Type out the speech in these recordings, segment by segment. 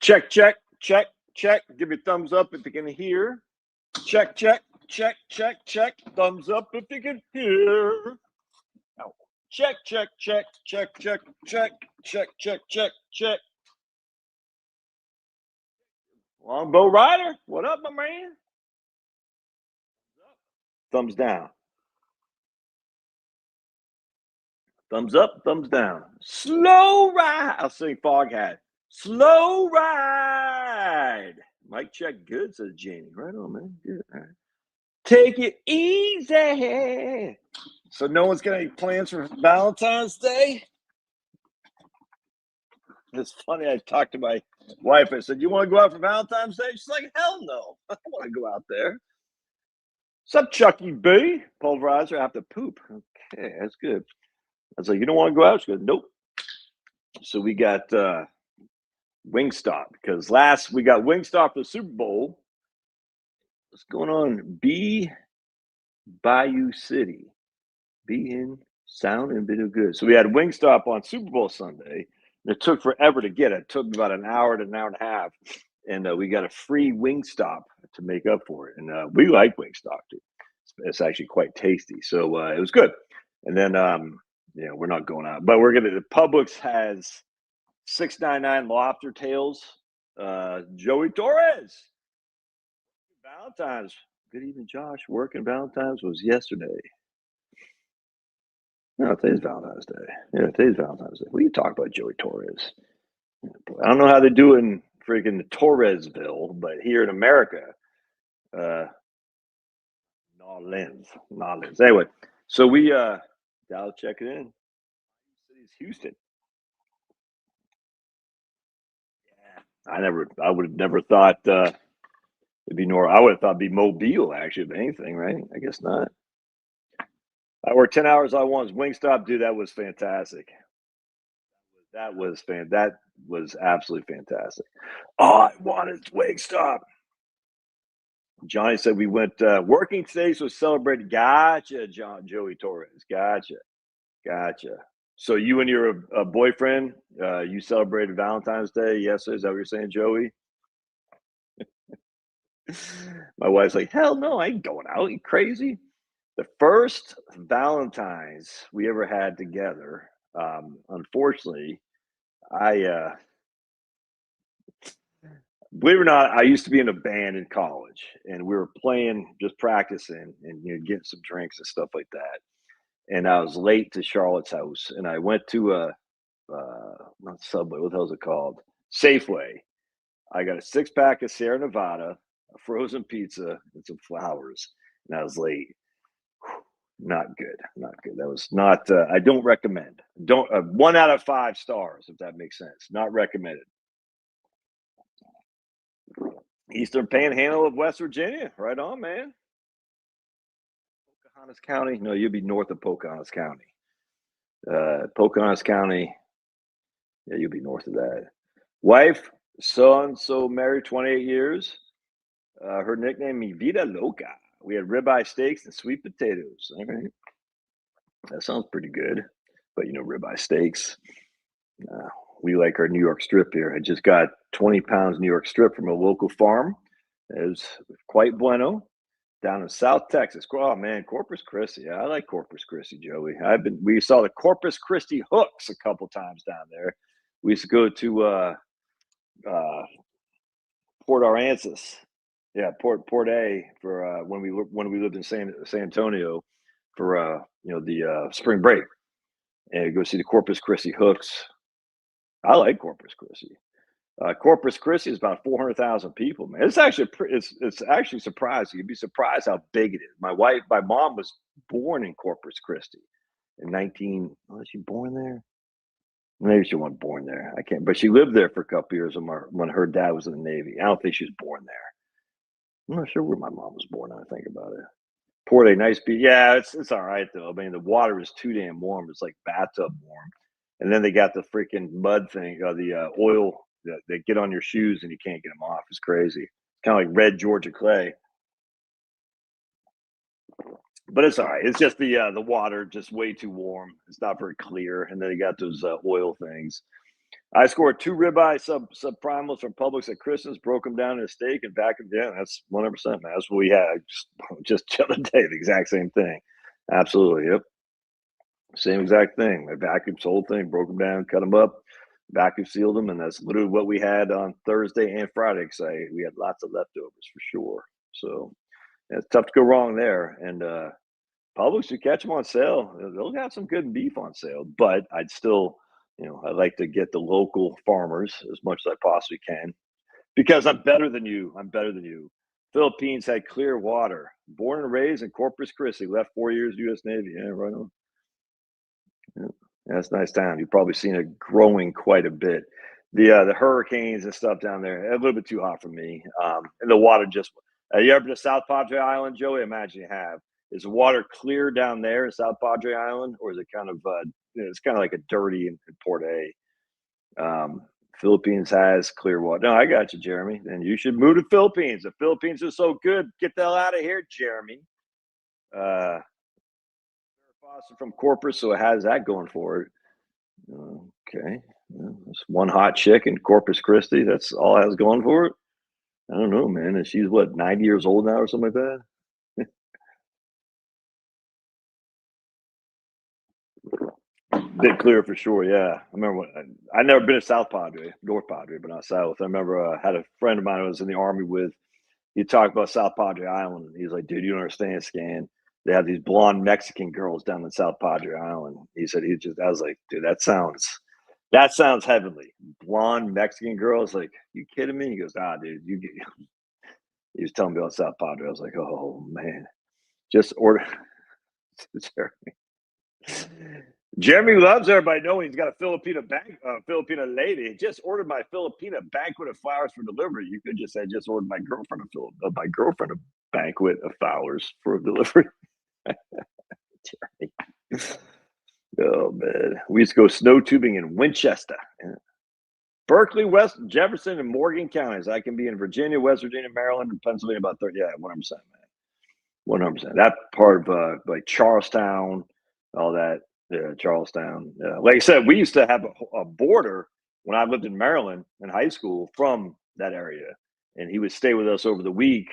Check, check, check, check. Give me a thumbs up if you can hear. Check, check, check, check, check. Thumbs up if you can hear. Oh. Check, check, check, check, check, check, check, check, check, check. Longbow Rider, what up, my man? Thumbs down. Thumbs up, thumbs down. Slow ride. I'll sing Foghat. Slow ride. Mic check good, says Jamie. Right on, man. Good. All right. Take it easy. So no one's got any plans for Valentine's Day? It's funny. I talked to my wife. I said, "You want to go out for Valentine's Day?" She's like, "Hell no. I don't want to go out there." What's up, Chucky B? Pulverizer. I have to poop. Okay, that's good. I was like, "You don't want to go out?" She goes, "Nope." So we got Wingstop because last we got Wingstop for the Super Bowl. What's going on? Bayou City. Be in sound and video good. So we had Wingstop on Super Bowl Sunday. It took forever to get it. It took about an hour to an hour and a half. And we got a free Wingstop to make up for it. And we like Wingstop too. It's actually quite tasty. So it was good. And then, we're not going out. But the Publix has $6.99 lobster tails. Joey Torres. Valentine's. Good evening, Josh. Working Valentine's was yesterday. No, today's Valentine's Day. Yeah, today's Valentine's Day. What are you talking about, Joey Torres? I don't know how they do in freaking Torresville, but here in America, Nolens. Anyway, so we Dallas checking in. City's Houston. Yeah, I would have never thought it'd be I would have thought it'd be Mobile actually, if anything, right? I guess not. I worked 10 hours on once. Wingstop, dude, that was fantastic. That was absolutely fantastic. Oh, I wanted Wingstop. Johnny said we went working today, so celebrated. Gotcha, Joey Torres. Gotcha. So you and your boyfriend, you celebrated Valentine's Day yesterday. Is that what you're saying, Joey? My wife's like, hell no, I ain't going out. You crazy? The first Valentine's we ever had together, unfortunately, I believe it or not, I used to be in a band in college, and we were playing, just practicing, and getting some drinks and stuff like that. And I was late to Charlotte's house, and I went to not Subway, what the hell is it called? Safeway. I got a 6-pack of Sierra Nevada, a frozen pizza, and some flowers, and I was late. Not good. That was not. I don't recommend. Don't 1 out of 5 stars, if that makes sense. Not recommended. Eastern Panhandle of West Virginia. Right on, man. Pocahontas County. No, you'll be north of Pocahontas County. Pocahontas County. Yeah, you'll be north of that. Wife, son, so married 28 years. Her nickname, Mi Vida Loca. We had ribeye steaks and sweet potatoes. All right. That sounds pretty good. But ribeye steaks. We like our New York strip here. I just got 20 pounds New York strip from a local farm. It was quite bueno. Down in South Texas. Oh man, Corpus Christi. Yeah, I like Corpus Christi, Joey. We saw the Corpus Christi hooks a couple times down there. We used to go to Port Aransas. Yeah, Port A for when we lived in San Antonio for the spring break, and go see the Corpus Christi hooks. I like Corpus Christi. Corpus Christi is about 400,000 people, man. It's actually surprising. You'd be surprised how big it is. My mom was born in Corpus Christi in was she born there? Maybe she wasn't born there. I can't, but she lived there for a couple years when her dad was in the Navy. I don't think she was born there. I'm not sure where my mom was born. I think about it. Port A, nice beach. Yeah, it's all right though. I mean, the water is too damn warm. It's like bathtub warm. And then they got the freaking mud thing, the oil that they get on your shoes and you can't get them off. It's crazy. Kind of like red Georgia clay. But it's all right. It's just the water just way too warm. It's not very clear. And then they got those oil things. I scored 2 ribeye subprimals from Publix at Christmas, broke them down in a steak and vacuumed. Yeah, that's 100%, man. That's what we had just the other day, the exact same thing. Absolutely, yep. Same exact thing. I vacuumed the whole thing, broke them down, cut them up, vacuum sealed them, and that's literally what we had on Thursday and Friday. Cause we had lots of leftovers for sure. So yeah, it's tough to go wrong there. And Publix, you catch them on sale, they'll have some good beef on sale. But I'd still, I like to get the local farmers as much as I possibly can because I'm better than you. I'm better than you. Philippines had clear water. Born and raised in Corpus Christi, left 4 years U.S. Navy. Yeah, right on. Yeah, that's a nice town. You've probably seen it growing quite a bit. The hurricanes and stuff down there, a little bit too hot for me. And the water just. You ever been to South Padre Island, Joey? Imagine you have. Is the water clear down there in South Padre Island, or is it kind of? It's kind of like a dirty in Port A. Philippines has clear water. No, I got you, Jeremy. And you should move to Philippines. The Philippines are so good. Get the hell out of here, Jeremy. Foster from Corpus, so it has that going for it. Okay. It's one hot chick in Corpus Christi. That's all it has going for it. I don't know, man. And she's what, 90 years old now or something like that? Bit clear for sure, yeah. I remember I never been to South Padre, North Padre, but not South. I remember I had a friend of mine I was in the army with. He talked about South Padre Island. He's like, dude, you don't understand, Scan. They have these blonde Mexican girls down in South Padre Island. He said I was like, dude, that sounds heavenly. Blonde Mexican girls, like, you kidding me? He goes, dude, he was telling me about South Padre. I was like, oh man. Just order Jeremy loves everybody knowing he's got a Filipina lady. Just ordered my Filipina banquet of flowers for delivery. You could just say, just ordered my girlfriend a banquet of flowers for delivery. Oh man, we used to go snow tubing in Winchester, Berkeley, West Jefferson, and Morgan counties. I can be in Virginia, West Virginia, Maryland, and Pennsylvania. About 30. Yeah, 100%, man. 100%. That part of like Charlestown, all that. Yeah, Charlestown. Yeah. Like I said, we used to have a border when I lived in Maryland in high school from that area, and he would stay with us over the week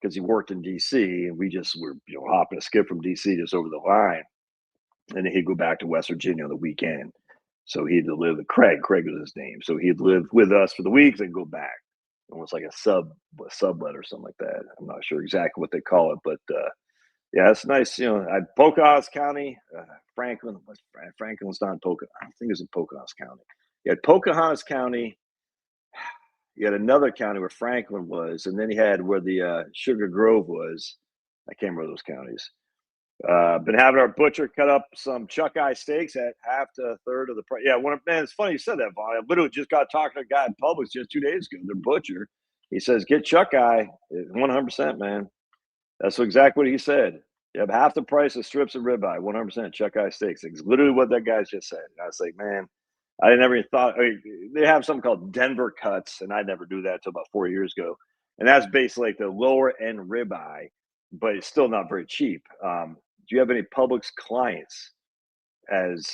because he worked in D.C. and we just were hopping a skip from D.C. just over the line, and then he'd go back to West Virginia on the weekend. So he'd live with Craig. Craig was his name. So he'd live with us for the weeks and go back, almost like a sublet or something like that. I'm not sure exactly what they call it, but yeah, it's nice. Pocahontas County, Franklin. Franklin's not in Pocahontas. I think it's in Pocahontas County. You had Pocahontas County. You had another county where Franklin was, and then you had where the Sugar Grove was. I can't remember those counties. Been having our butcher cut up some chuck eye steaks at half to a third of the price. Yeah, man, it's funny you said that, Vaughn. I literally just got talking to a guy in Publix just 2 days ago. Their butcher. He says, get chuck eye. 100%, man. That's exactly what he said. You have half the price of strips of ribeye, 100% chuck eye steaks. It's literally what that guy just said. And I was like, man, I never even thought. They have something called Denver cuts, and I never do that until about 4 years ago. And that's basically like the lower end ribeye, but it's still not very cheap. Do you have any Publix clients as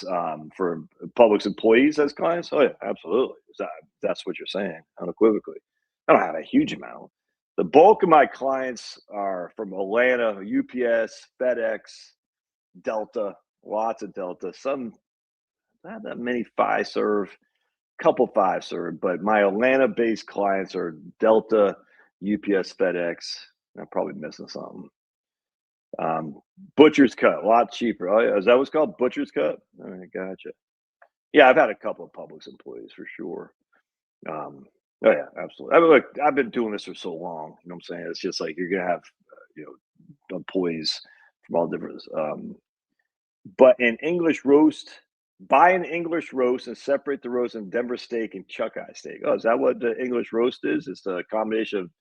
for Publix employees as clients? Oh yeah, absolutely. That's what you're saying unequivocally. I don't have a huge amount. The bulk of my clients are from Atlanta, UPS, FedEx, Delta, lots of Delta. Some not that many 5-serve, couple 5-serve, but my Atlanta-based clients are Delta, UPS, FedEx. I'm probably missing something. Butcher's cut, a lot cheaper. Oh, yeah. Is that what's called? Butcher's cut? All right, gotcha. Yeah, I've had a couple of Publix employees for sure. Oh yeah, absolutely. I mean, look, I've been doing this for so long. You know what I'm saying? It's just like you're gonna have, employees from all different. But an English roast, buy an English roast and separate the roast in Denver steak and chuck eye steak. Oh, is that what the English roast is? It's the combination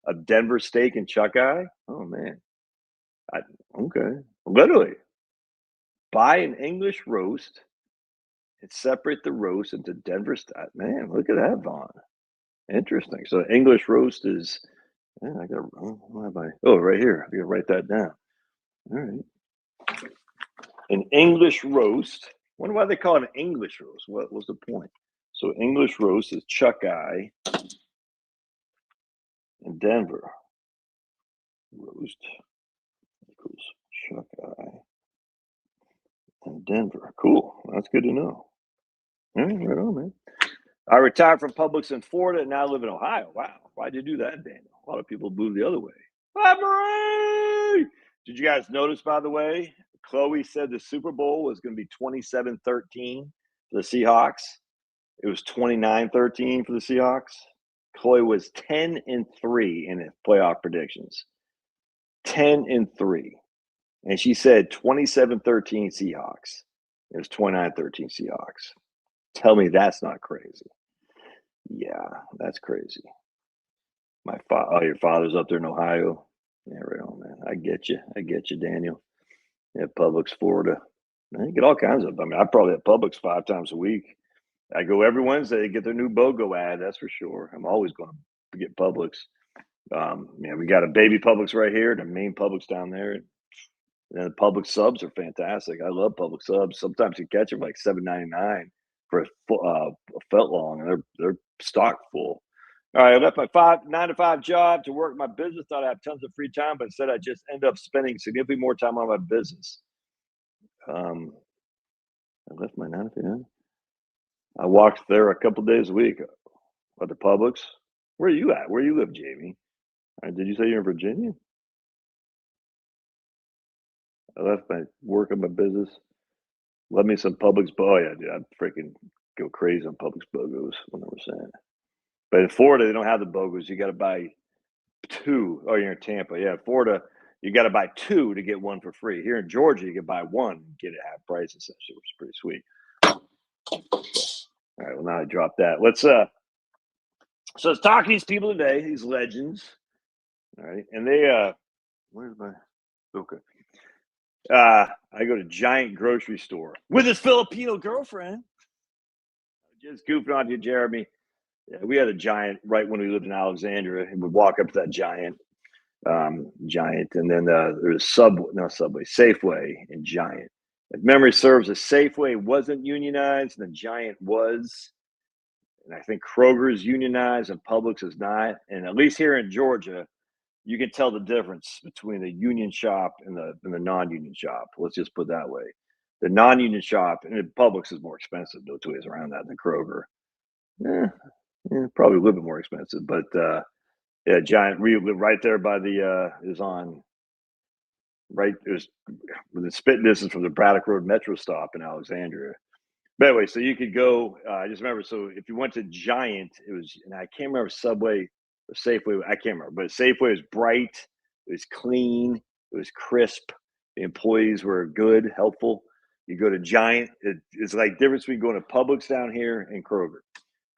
of Denver steak and chuck eye. Oh man. I, okay, literally buy an English roast and separate the roast into Denver style. Man, look at that, Vaughn. Interesting. So English roast is. Yeah, I got. What have I? Oh, right here. I got to write that down. All right. An English roast. Wonder why they call it an English roast. What was the point? So English roast is chuck eye in Denver. Roast equals chuck eye in Denver. Cool. That's good to know. All right, right on, man. I retired from Publix in Florida and now live in Ohio. Wow. Why'd you do that, Daniel? A lot of people moved the other way. Bye, Marie! Did you guys notice, by the way, Chloe said the Super Bowl was going to be 27-13 for the Seahawks. It was 29-13 for the Seahawks. Chloe was 10-3 in his playoff predictions. 10-3. And she said 27-13 Seahawks. It was 29-13 Seahawks. Tell me that's not crazy. Yeah, that's crazy. Your father's up there in Ohio. Yeah, right on, man. I get you, Daniel. Yeah, Publix, Florida. I get all kinds of. I mean, I probably have Publix 5 times a week. I go every Wednesday to get their new BOGO ad. That's for sure. I'm always going to get Publix. We got a baby Publix right here, the main Publix down there. And the Publix subs are fantastic. I love Publix subs. Sometimes you catch them like $7.99 for a foot long, and they're stocked full. All right, I left my 9-to-5 job to work my business. Thought I had tons of free time, but instead I just end up spending significantly more time on my business. I left my 9-to-5. I walked there a couple days a week at the Publix. Where are you at? Where you live, Jamie? Did you say you're in Virginia? I left my work on my business. Love me some Publix. Oh yeah, dude, I'd freaking go crazy on Publix BOGOs 100%. But in Florida, they don't have the BOGOs. You got to buy 2. Oh, you're in Tampa. Yeah, Florida, you got to buy 2 to get 1 for free. Here in Georgia, you can buy 1 and get it half price essentially, which is pretty sweet. All right, well now I dropped that. So let's talk to these people today, these legends. All right, and they where's my okay? I go to Giant grocery store with his Filipino girlfriend. Just goofing on you, Jeremy. Yeah, we had a Giant right when we lived in Alexandria, and we'd walk up to that Giant, and then there was Safeway and Giant. If memory serves, a Safeway wasn't unionized, and the Giant was. And I think Kroger's unionized and Publix is not. And at least here in Georgia, you can tell the difference between the union shop and the non-union shop. Let's just put it that way. The non-union shop and Publix is more expensive. No two ways around that than Kroger. Probably a little bit more expensive, but yeah, Giant. We live right there by the is on right. It was within spit distance from the Braddock Road Metro stop in Alexandria. But anyway, so you could go. I just remember. So if you went to Giant, it was, and I can't remember Subway or Safeway. I can't remember, but Safeway was bright. It was clean. It was crisp. The employees were good, helpful. You go to Giant, it's like difference between going to Publix down here and Kroger.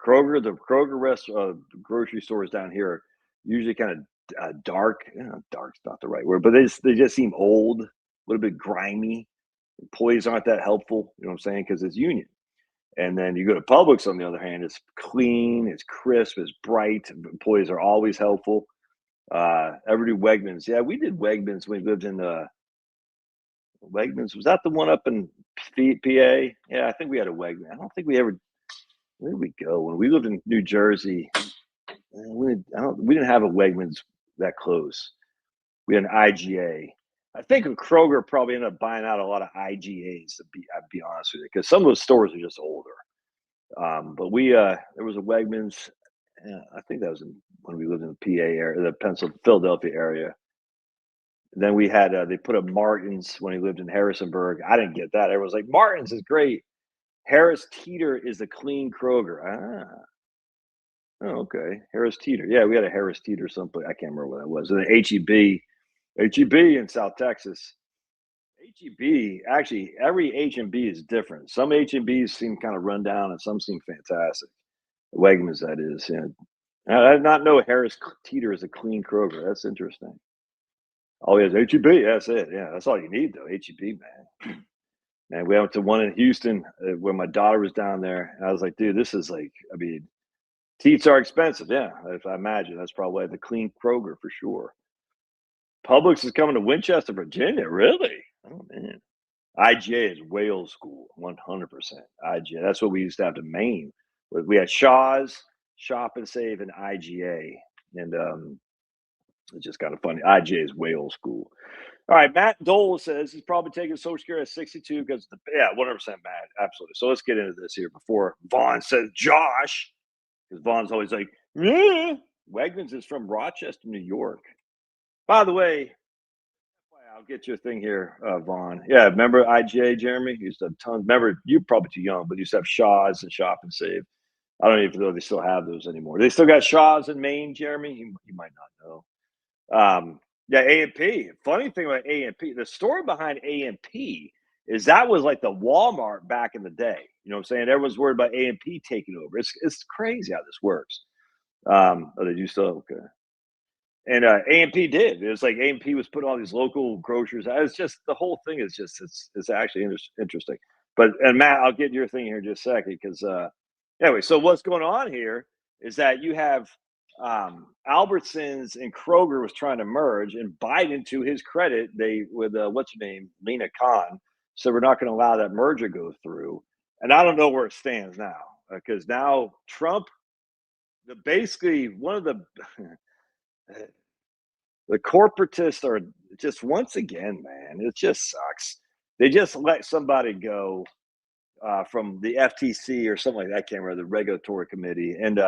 The Kroger grocery stores down here are usually kind of dark. Dark's not the right word, but they just seem old, a little bit grimy. Employees aren't that helpful, you know what I'm saying? Because it's union. And then you go to Publix, on the other hand, it's clean, it's crisp, it's bright. Employees are always helpful. Ever do Wegmans? Yeah, we did Wegmans when we lived in Wegmans. Was that the one up in PA? Yeah, I think we had a Wegman. I don't think we ever. Where did we go when we lived in New Jersey? We didn't have a Wegmans that close. We had an IGA. I think Kroger probably ended up buying out a lot of IGAs. I'd be honest with you, because some of those stores are just older. But there was a Wegmans. I think that was when we lived in the PA area, the Philadelphia area. Then we had they put up Martin's when he lived in Harrisonburg. I didn't get that. Everyone's like, Martin's is great. Harris Teeter is the clean Kroger. Oh, okay. Harris Teeter. Yeah, we had a Harris Teeter someplace. I can't remember what that was. And then HEB in South Texas. HEB, actually, every H&B is different. Some H&Bs seem kind of run down and some seem fantastic. Wegmans, that is. Yeah. I did not know Harris Teeter is a clean Kroger. That's interesting. Oh, yes, HEB. That's it. Yeah, that's all you need, though. HEB, man. And we went to one in Houston where my daughter was down there. And I was like, dude, this is like, I mean, teats are expensive. Yeah, if I imagine that's probably the clean Kroger for sure. Publix is coming to Winchester, Virginia. Really? Oh, man. IGA is way old school, 100%. IGA. That's what we used to have to Maine. We had Shaw's, Shop and Save, and IGA, and it's just kind of funny. IGA is way old school. All right, Matt Dole says he's probably taking Social Security at 62 because yeah, 100% Matt, absolutely. So let's get into this here before Vaughn says Josh, because Vaughn's always like, Wegmans is from Rochester, New York. By the way, I'll get your thing here, Vaughn. Yeah, remember IGA, Jeremy? You used to have tons. Remember, you're probably too young, but you used to have Shaw's and Shop and Save. I don't even know if they still have those anymore. They still got Shaw's in Maine, Jeremy? You might not know. Yeah, A&P. Funny thing about A&P, the story behind A&P is that was like the Walmart back in the day. You know what I'm saying? Everyone's worried about A&P taking over. It's crazy how this works. Oh, they do still okay. And A&P did. It was like A&P was putting all these local grocers. It's just the whole thing is just it's actually interesting. But and Matt, I'll get your thing here in just a second because anyway. So what's going on here is that you have Albertsons and Kroger was trying to merge, and Biden, to his credit, they with what's her name, Lena Khan, so we're not going to allow that merger go through. And I don't know where it stands now because now Trump, basically one of the the corporatists are just once again, man, it just sucks. They just let somebody go from the FTC or something like that. I can't remember the regulatory committee, and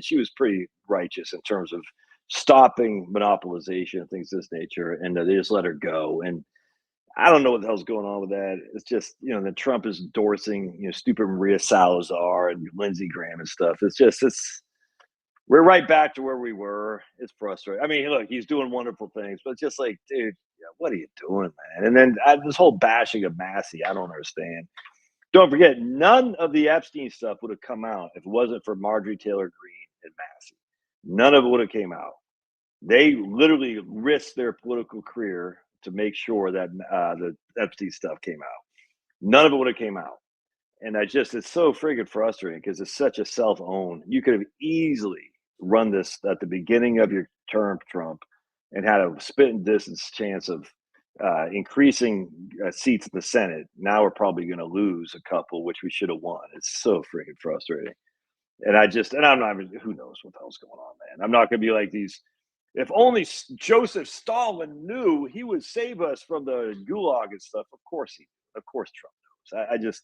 she was pretty righteous in terms of stopping monopolization and things of this nature, and they just let her go. And I don't know what the hell's going on with that. It's just then Trump is endorsing stupid Maria Salazar and Lindsey Graham and stuff. It's we're right back to where we were. It's frustrating. I mean, look, he's doing wonderful things, but it's just like, dude, what are you doing, man? And then this whole bashing of Massey, I don't understand. Don't forget, none of the Epstein stuff would have come out if it wasn't for Marjorie Taylor Greene and Massey. None of it would have came out. They literally risked their political career to make sure that the Epstein stuff came out. None of it would have came out. And it's so friggin' frustrating because it's such a self-own. You could have easily run this at the beginning of your term, Trump, and had a spitting distance chance of increasing seats in the Senate. Now we're probably going to lose a couple, which we should have won. It's so freaking frustrating. And I'm not even, who knows what the hell's going on, man. I'm not going to be like these. If only Joseph Stalin knew, he would save us from the gulag and stuff. Of course of course Trump knows.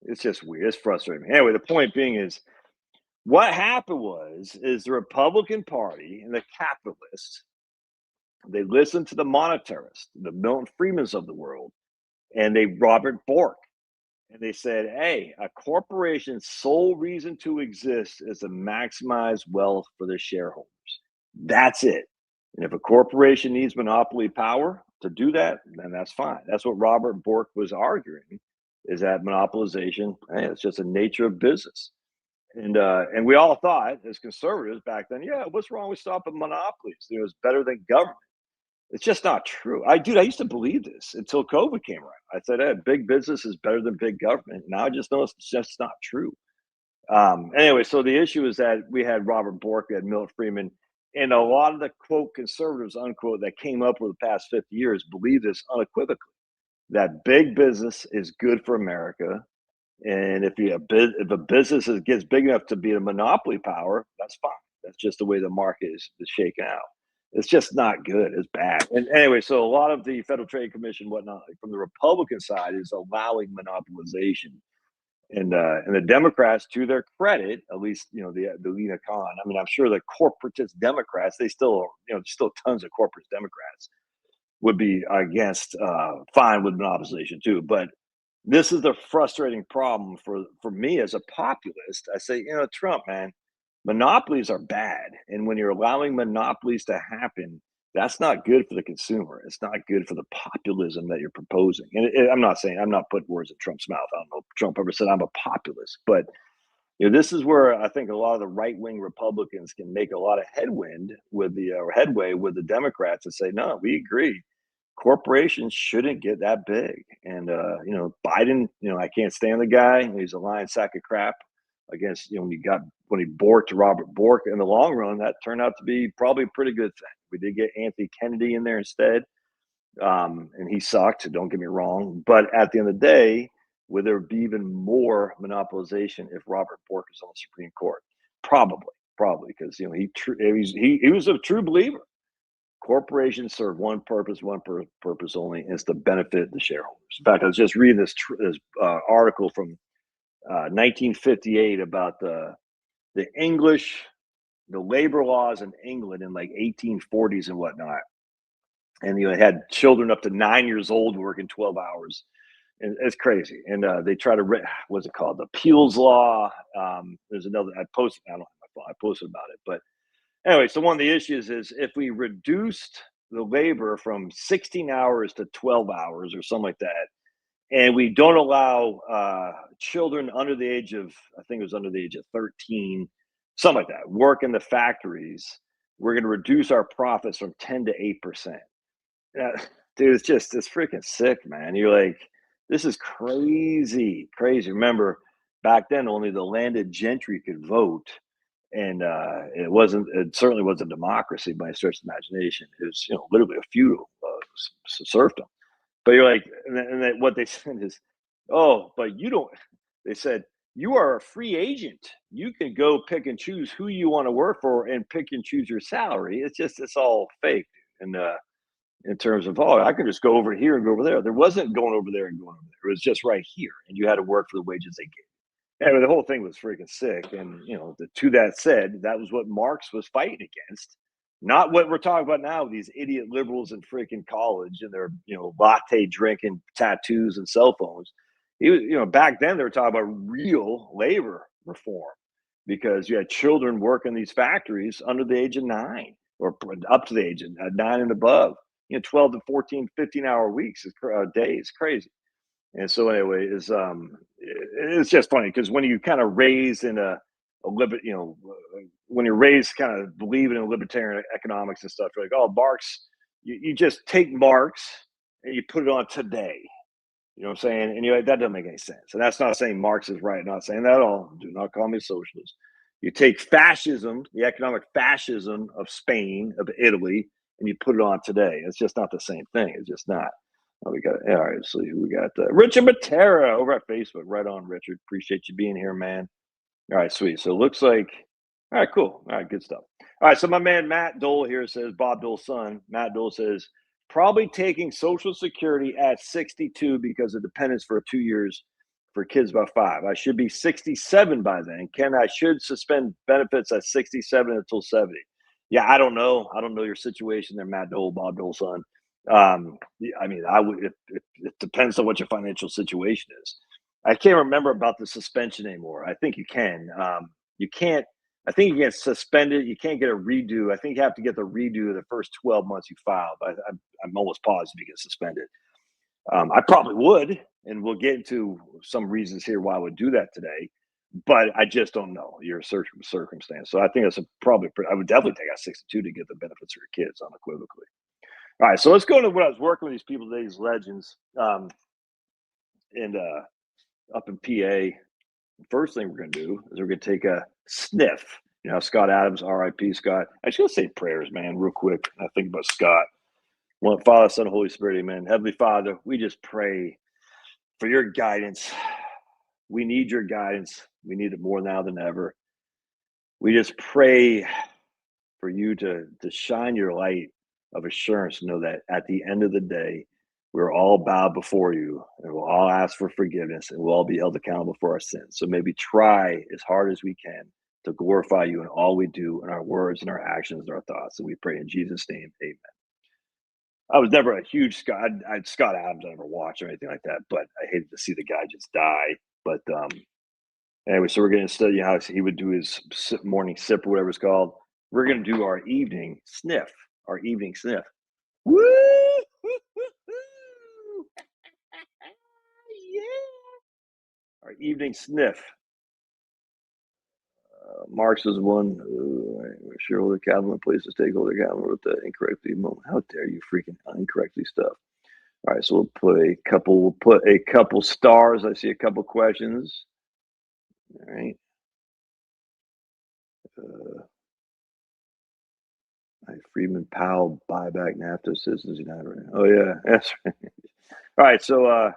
It's just weird. It's frustrating. Anyway, the point being is what happened is the Republican Party and the capitalists, they listened to the monetarists, the Milton Friedmans of the world, and Robert Bork. And they said, hey, a corporation's sole reason to exist is to maximize wealth for their shareholders. That's it. And if a corporation needs monopoly power to do that, then that's fine. That's what Robert Bork was arguing, is that monopolization, hey, it's just the nature of business. And we all thought as conservatives back then, yeah, what's wrong with stopping monopolies? It was better than government. It's just not true. I used to believe this until COVID came around. I said, hey, big business is better than big government. Now I just know it's just not true. Anyway, so the issue is that we had Robert Bork, we had Milton Friedman, and a lot of the quote conservatives, unquote, that came up over the past 50 years believe this unequivocally, that big business is good for America. And if a business gets big enough to be a monopoly power, that's fine. That's just the way the market is shaken out. It's just not good. It's bad. And anyway, so a lot of the Federal Trade Commission, whatnot, from the Republican side, is allowing monopolization. And the Democrats, to their credit, at least the Lena Khan. I mean, I'm sure the corporatist Democrats, they still still tons of corporate Democrats would be against fine with monopolization too. But this is the frustrating problem for me as a populist. I say, Trump, man, monopolies are bad, and when you're allowing monopolies to happen, that's not good for the consumer. It's not good for the populism that you're proposing. And I'm not putting words in Trump's mouth. I don't know if Trump ever said I'm a populist, but this is where I think a lot of the right wing Republicans can make a lot of headway with the Democrats and say, no, we agree. Corporations shouldn't get that big. And Biden, I can't stand the guy. He's a lying sack of crap. Against when he borked Robert Bork, in the long run, that turned out to be probably a pretty good thing. We did get Anthony Kennedy in there instead, and he sucked. Don't get me wrong, but at the end of the day, would there be even more monopolization if Robert Bork is on the Supreme Court? Probably, because he was a true believer. Corporations serve one purpose, purpose only, and it's to benefit the shareholders. In fact, I was just reading this article from 1958 about the English, the labor laws in England in like 1840s and whatnot. And it had children up to 9 years old working 12 hours. And it's crazy. And they try to, what's it called? The Peel's Law. There's another, I posted, I don't have my phone, I posted about it. But anyway, so one of the issues is if we reduced the labor from 16 hours to 12 hours or something like that, and we don't allow children under the age of, I think it was under the age of 13, something like that, work in the factories, we're going to reduce our profits from 10 to 8%. Dude, it's freaking sick, man. You're like, this is crazy, crazy. Remember, back then only the landed gentry could vote, and it certainly wasn't democracy by a stretch of the imagination. It was, literally a feudal serfdom. But you're like, and then what they said is, oh, but you don't. They said you are a free agent. You can go pick and choose who you want to work for and pick and choose your salary. It's all fake. And in terms of, oh, I could just go over here and go over there. There wasn't going over there and going over there. It was just right here, and you had to work for the wages they gave. Anyway, the whole thing was freaking sick. And to that said, that was what Marx was fighting against. Not what we're talking about now, these idiot liberals in freaking college and their, latte drinking, tattoos, and cell phones. He was, back then they were talking about real labor reform, because you had children working these factories under the age of 9 or up to the age of 9 and above. 12 to 14, 15-hour weeks days, crazy. And so anyway, it's just funny because when you kind of raise in when you're raised kind of believing in libertarian economics and stuff, you're like, oh, Marx, you just take Marx and you put it on today. You know what I'm saying? And that doesn't make any sense. And that's not saying Marx is right. Not saying that at all. Do not call me a socialist. You take fascism, the economic fascism of Spain, of Italy, and you put it on today. It's just not the same thing. It's just not. Oh, we got, all right, so we got Richard Matera over at Facebook. Right on, Richard. Appreciate you being here, man. All right, sweet. So it looks like, all right, cool. All right, good stuff. All right, so my man Matt Dole here says, Bob Dole's son, Matt Dole says, probably taking Social Security at 62 because of dependence for 2 years for kids about 5. I should be 67 by then. I should suspend benefits at 67 until 70. Yeah, I don't know. I don't know your situation there, Matt Dole, Bob Dole's son. I mean, I would. It depends on what your financial situation is. I can't remember about the suspension anymore. I think you can. You can't. I think you get suspended. You can't get a redo. I think you have to get the redo of the first 12 months you filed. I'm almost positive you get suspended. I probably would, and we'll get into some reasons here why I would do that today. But I just don't know your circumstance. So I think that's I would definitely take out 62 to get the benefits for your kids unequivocally. All right, so let's go into what I was working with these people today, these legends, and up in PA. First thing we're going to do is we're going to take a sniff. Scott Adams, R.I.P. Scott. I just going to say prayers, man, real quick. I think about Scott. Father, Son, Holy Spirit, amen. Heavenly Father, we just pray for your guidance. We need your guidance. We need it more now than ever. We just pray for you to shine your light of assurance to know that at the end of the day, we're all bowed before you, and we'll all ask for forgiveness, and we'll all be held accountable for our sins. So maybe try as hard as we can to glorify you in all we do, in our words, and our actions, and our thoughts. And we pray in Jesus' name, amen. I was never a huge Scott Adams I never watched or anything like that, but I hated to see the guy just die. But anyway, so we're going to study how he would do his morning sip or whatever it's called. We're going to do our evening sniff. Woo! Yeah. Our evening sniff. Marx is one. Shareholder capital places stakeholder capital with the incorrectly. How dare you freaking incorrectly stuff. All right, so we'll put a couple stars. I see a couple questions. All right. Freeman Powell buyback NAFTA Citizens United. Oh yeah, that's right. All right, so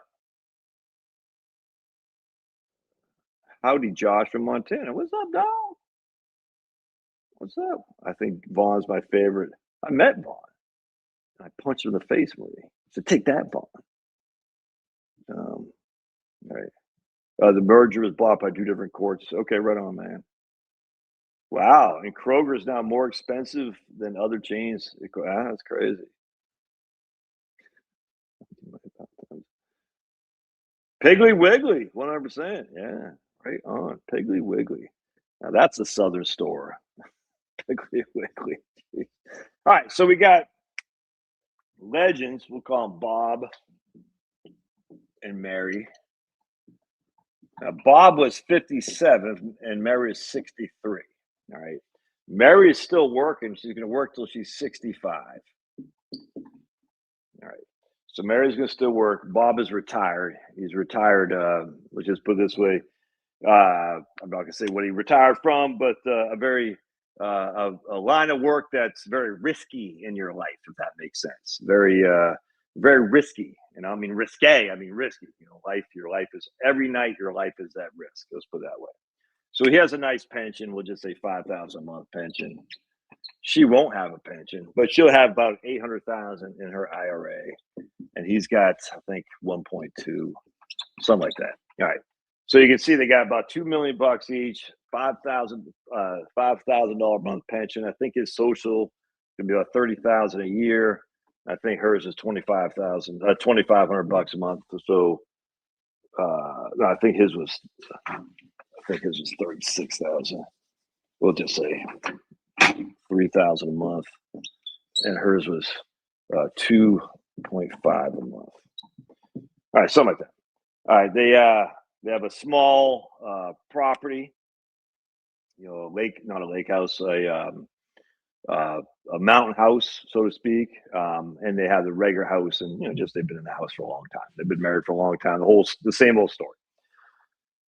Howdy, Josh from Montana. What's up, dog? What's up? I think Vaughn's my favorite. I met Vaughn. I punched him in the face with me. So take that, Vaughn. Right. The merger was bought by two different courts. Okay, right on, man. Wow, and Kroger's now more expensive than other chains. That's crazy. Piggly Wiggly, 100%. Yeah, right on. Piggly Wiggly. Now that's a Southern store. Piggly Wiggly. All right, so we got legends. We'll call them Bob and Mary. Bob was 57 and Mary is 63. All right. Mary is still working. She's going to work till she's 65. All right. So Mary's going to still work. Bob is retired. He's retired. Let's just put it this way. I'm not going to say what he retired from, but a line of work that's very risky in your life, if that makes sense. Very risky. And I mean risque. I mean risky. Your life is every night. Your life is at risk. Let's put it that way. So he has a nice pension. We'll just say 5,000 a month pension. She won't have a pension, but she'll have about 800,000 in her IRA, and he's got, I think, 1.2, something like that. All right. So you can see they got about $2 million each, $5,000 a month pension. I think his social can be about 30,000 a year. I think hers is 2,500 bucks a month. So no, I think his was 36,000. We'll just say 3,000 a month, and hers was 2.5 a month. All right, something like that. All right, they have a small property, lake, not a lake house, a mountain house, so to speak, and they have the regular house, and just they've been in the house for a long time. They've been married for a long time. The same old story.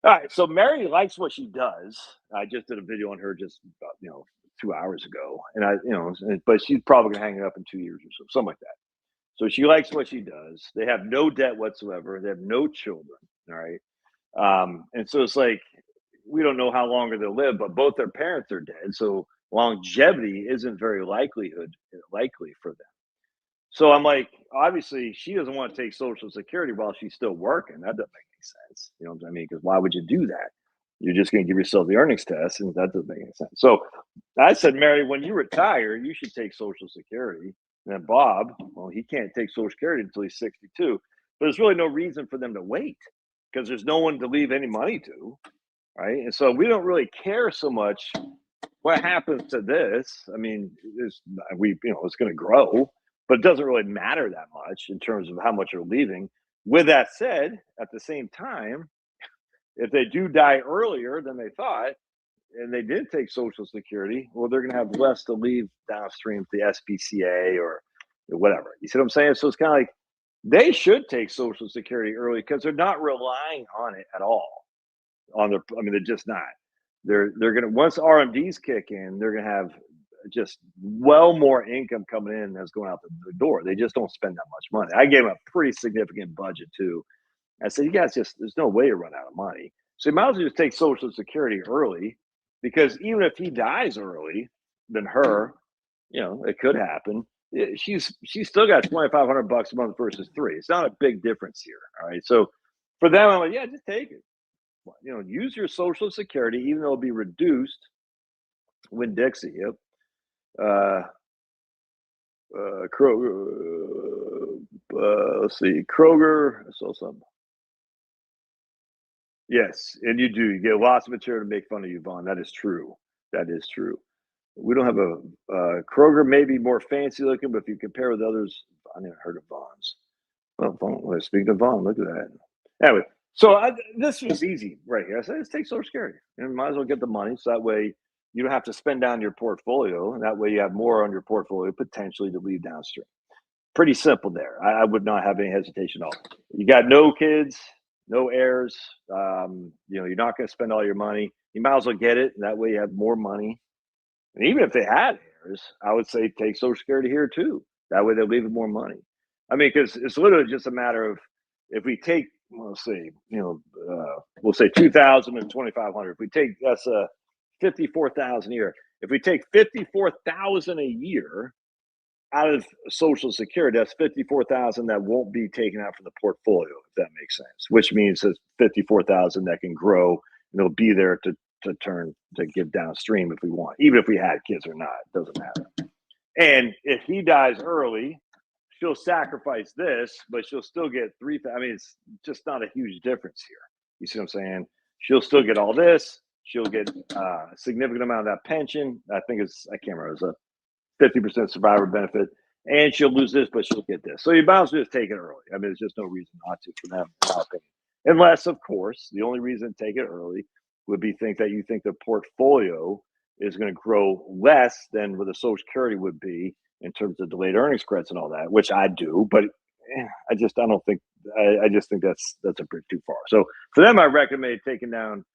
All right, so Mary likes what she does. I just did a video on her just about, 2 hours ago, and but she's probably gonna hang it up in 2 years or something like that. So she likes what she does. They have no debt whatsoever. They have no children. All right, and so it's like we don't know how longer they'll live, but both their parents are dead, so longevity isn't very likely for them. So I'm like, obviously, she doesn't want to take Social Security while she's still working. That doesn't make any sense. You know what I mean? Because why would you do that? You're just going to give yourself the earnings test, and that doesn't make any sense. So I said, Mary, when you retire, you should take Social Security. And then Bob, well, he can't take Social Security until he's 62. But there's really no reason for them to wait because there's no one to leave any money to, right? And so we don't really care so much what happens to this. I mean, it's going to grow, but it doesn't really matter that much in terms of how much you're leaving. With that said, at the same time, if they do die earlier than they thought, and they did take Social Security, well, they're going to have less to leave downstream to the SPCA or whatever. You see what I'm saying? So it's kind of like they should take Social Security early because they're not relying on it at all. They're just not. They're gonna once RMDs kick in, they're gonna have just well more income coming in that's going out the door. They just don't spend that much money. I gave them a pretty significant budget too. I said, you guys there's no way to run out of money. So you might as well just take Social Security early because even if he dies early than her, it could happen. She's still got 2,500 bucks a month versus three. It's not a big difference here. All right. So for them, I'm like, yeah, just take it. Use your Social Security, even though it'll be reduced. Win Dixie, yep. Kroger. Let's see, Kroger. I saw something. Yes, and you do. You get lots of material to make fun of you, Vaughn. That is true. That is true. We don't have a Kroger. Maybe more fancy looking, but if you compare with others, I never heard of Vaughn's. Well, speaking of Vaughn, look at that. Anyway, so this was easy right here. I said, let's take Social Security. And might as well get the money. So that way you don't have to spend down your portfolio. And that way you have more on your portfolio potentially to leave downstream. Pretty simple there. I would not have any hesitation at all. You got no kids, no heirs. You're not going to spend all your money. You might as well get it. And that way you have more money. And even if they had heirs, I would say take Social Security here too. That way they're leaving more money. I mean, because it's literally just a matter of if we take let's see, we'll say 2,000 and 2,500. If we take that's 54,000 a year. If we take 54,000 a year out of Social Security, that's 54,000 that won't be taken out from the portfolio, if that makes sense. Which means it's 54,000 that can grow and it'll be there to turn to give downstream if we want, even if we had kids or not, it doesn't matter. And if he dies early, she'll sacrifice this, but she'll still get 3,000. I mean, it's just not a huge difference here. You see what I'm saying? She'll still get all this. She'll get a significant amount of that pension. I think I can't remember. It's a 50% survivor benefit, and she'll lose this, but she'll get this. So you might as well just take it early. I mean, there's just no reason not to for them, in my opinion. Unless, of course, the only reason to take it early would be you think the portfolio is going to grow less than what the Social Security would be in terms of delayed earnings credits and all that, which I do, but I just think that's a bit too far. So for them, I recommend taking down.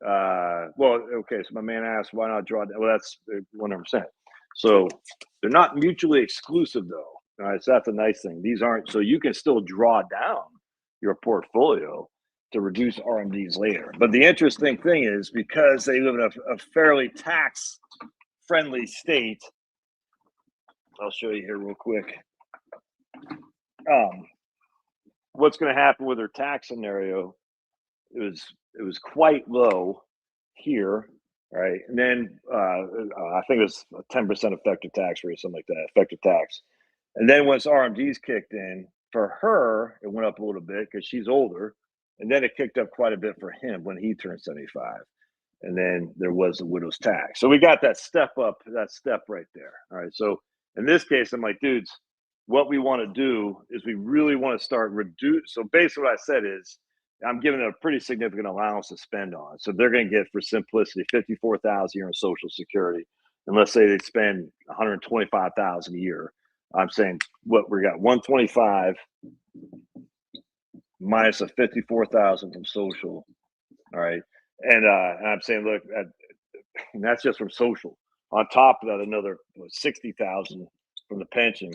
Okay, so my man asked, why not draw down? Well, that's 100%. So they're not mutually exclusive, though. All right, so that's a nice thing. These aren't, so you can still draw down your portfolio to reduce RMDs later. But the interesting thing is, because they live in a fairly tax-friendly state, I'll show you here real quick. What's going to happen with their tax scenario? It was quite low here, right? And then I think it was a 10% effective tax rate, something like that, effective tax. And then once RMDs kicked in, for her, it went up a little bit because she's older. And then it kicked up quite a bit for him when he turned 75. And then there was the widow's tax. So we got that step right there. All right. So in this case, I'm like, dudes, what we want to do is we really want to start reduce. So basically what I said is I'm giving them a pretty significant allowance to spend on. So they're going to get, for simplicity, 54,000 a year in Social Security. And let's say they spend 125,000 a year. I'm saying what we got 125 minus a 54,000 from Social. All right. And I'm saying, look, that's just from Social. On top of that, another 60,000 from the pension.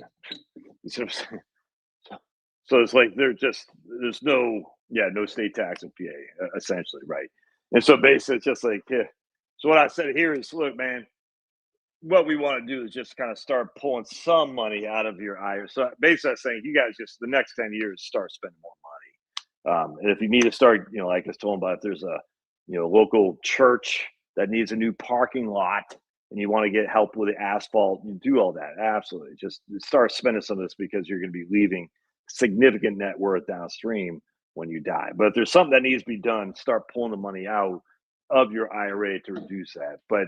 You see what I'm saying? So it's like there's no state tax in PA, essentially, right? And so basically, it's just like, yeah. So what I said here is, look, man, what we want to do is just kind of start pulling some money out of your IRA. So basically, I'm saying, you guys just the next 10 years start spending more money. And if you need to start, like I was told about, if there's a local church that needs a new parking lot and you want to get help with the asphalt, you do all that. Absolutely. Just start spending some of this, because you're going to be leaving significant net worth downstream when you die. But if there's something that needs to be done, start pulling the money out of your IRA to reduce that. But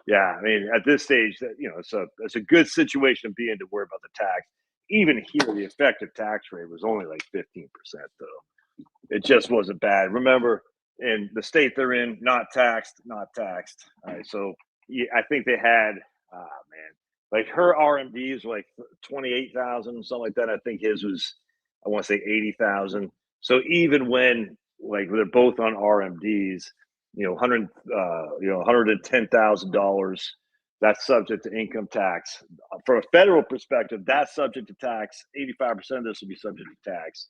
yeah, I mean, at this stage, it's a good situation to be in to worry about the tax. Even here, the effective tax rate was only like 15%, though. It just wasn't bad. Remember, in the state they're in, not taxed. All right, so I think they had, like her RMDs were like 28,000, something like that. I think his was, I want to say 80,000. So even when like they're both on RMDs, $110,000, that's subject to income tax. From a federal perspective, that's subject to tax. 85% of this will be subject to tax,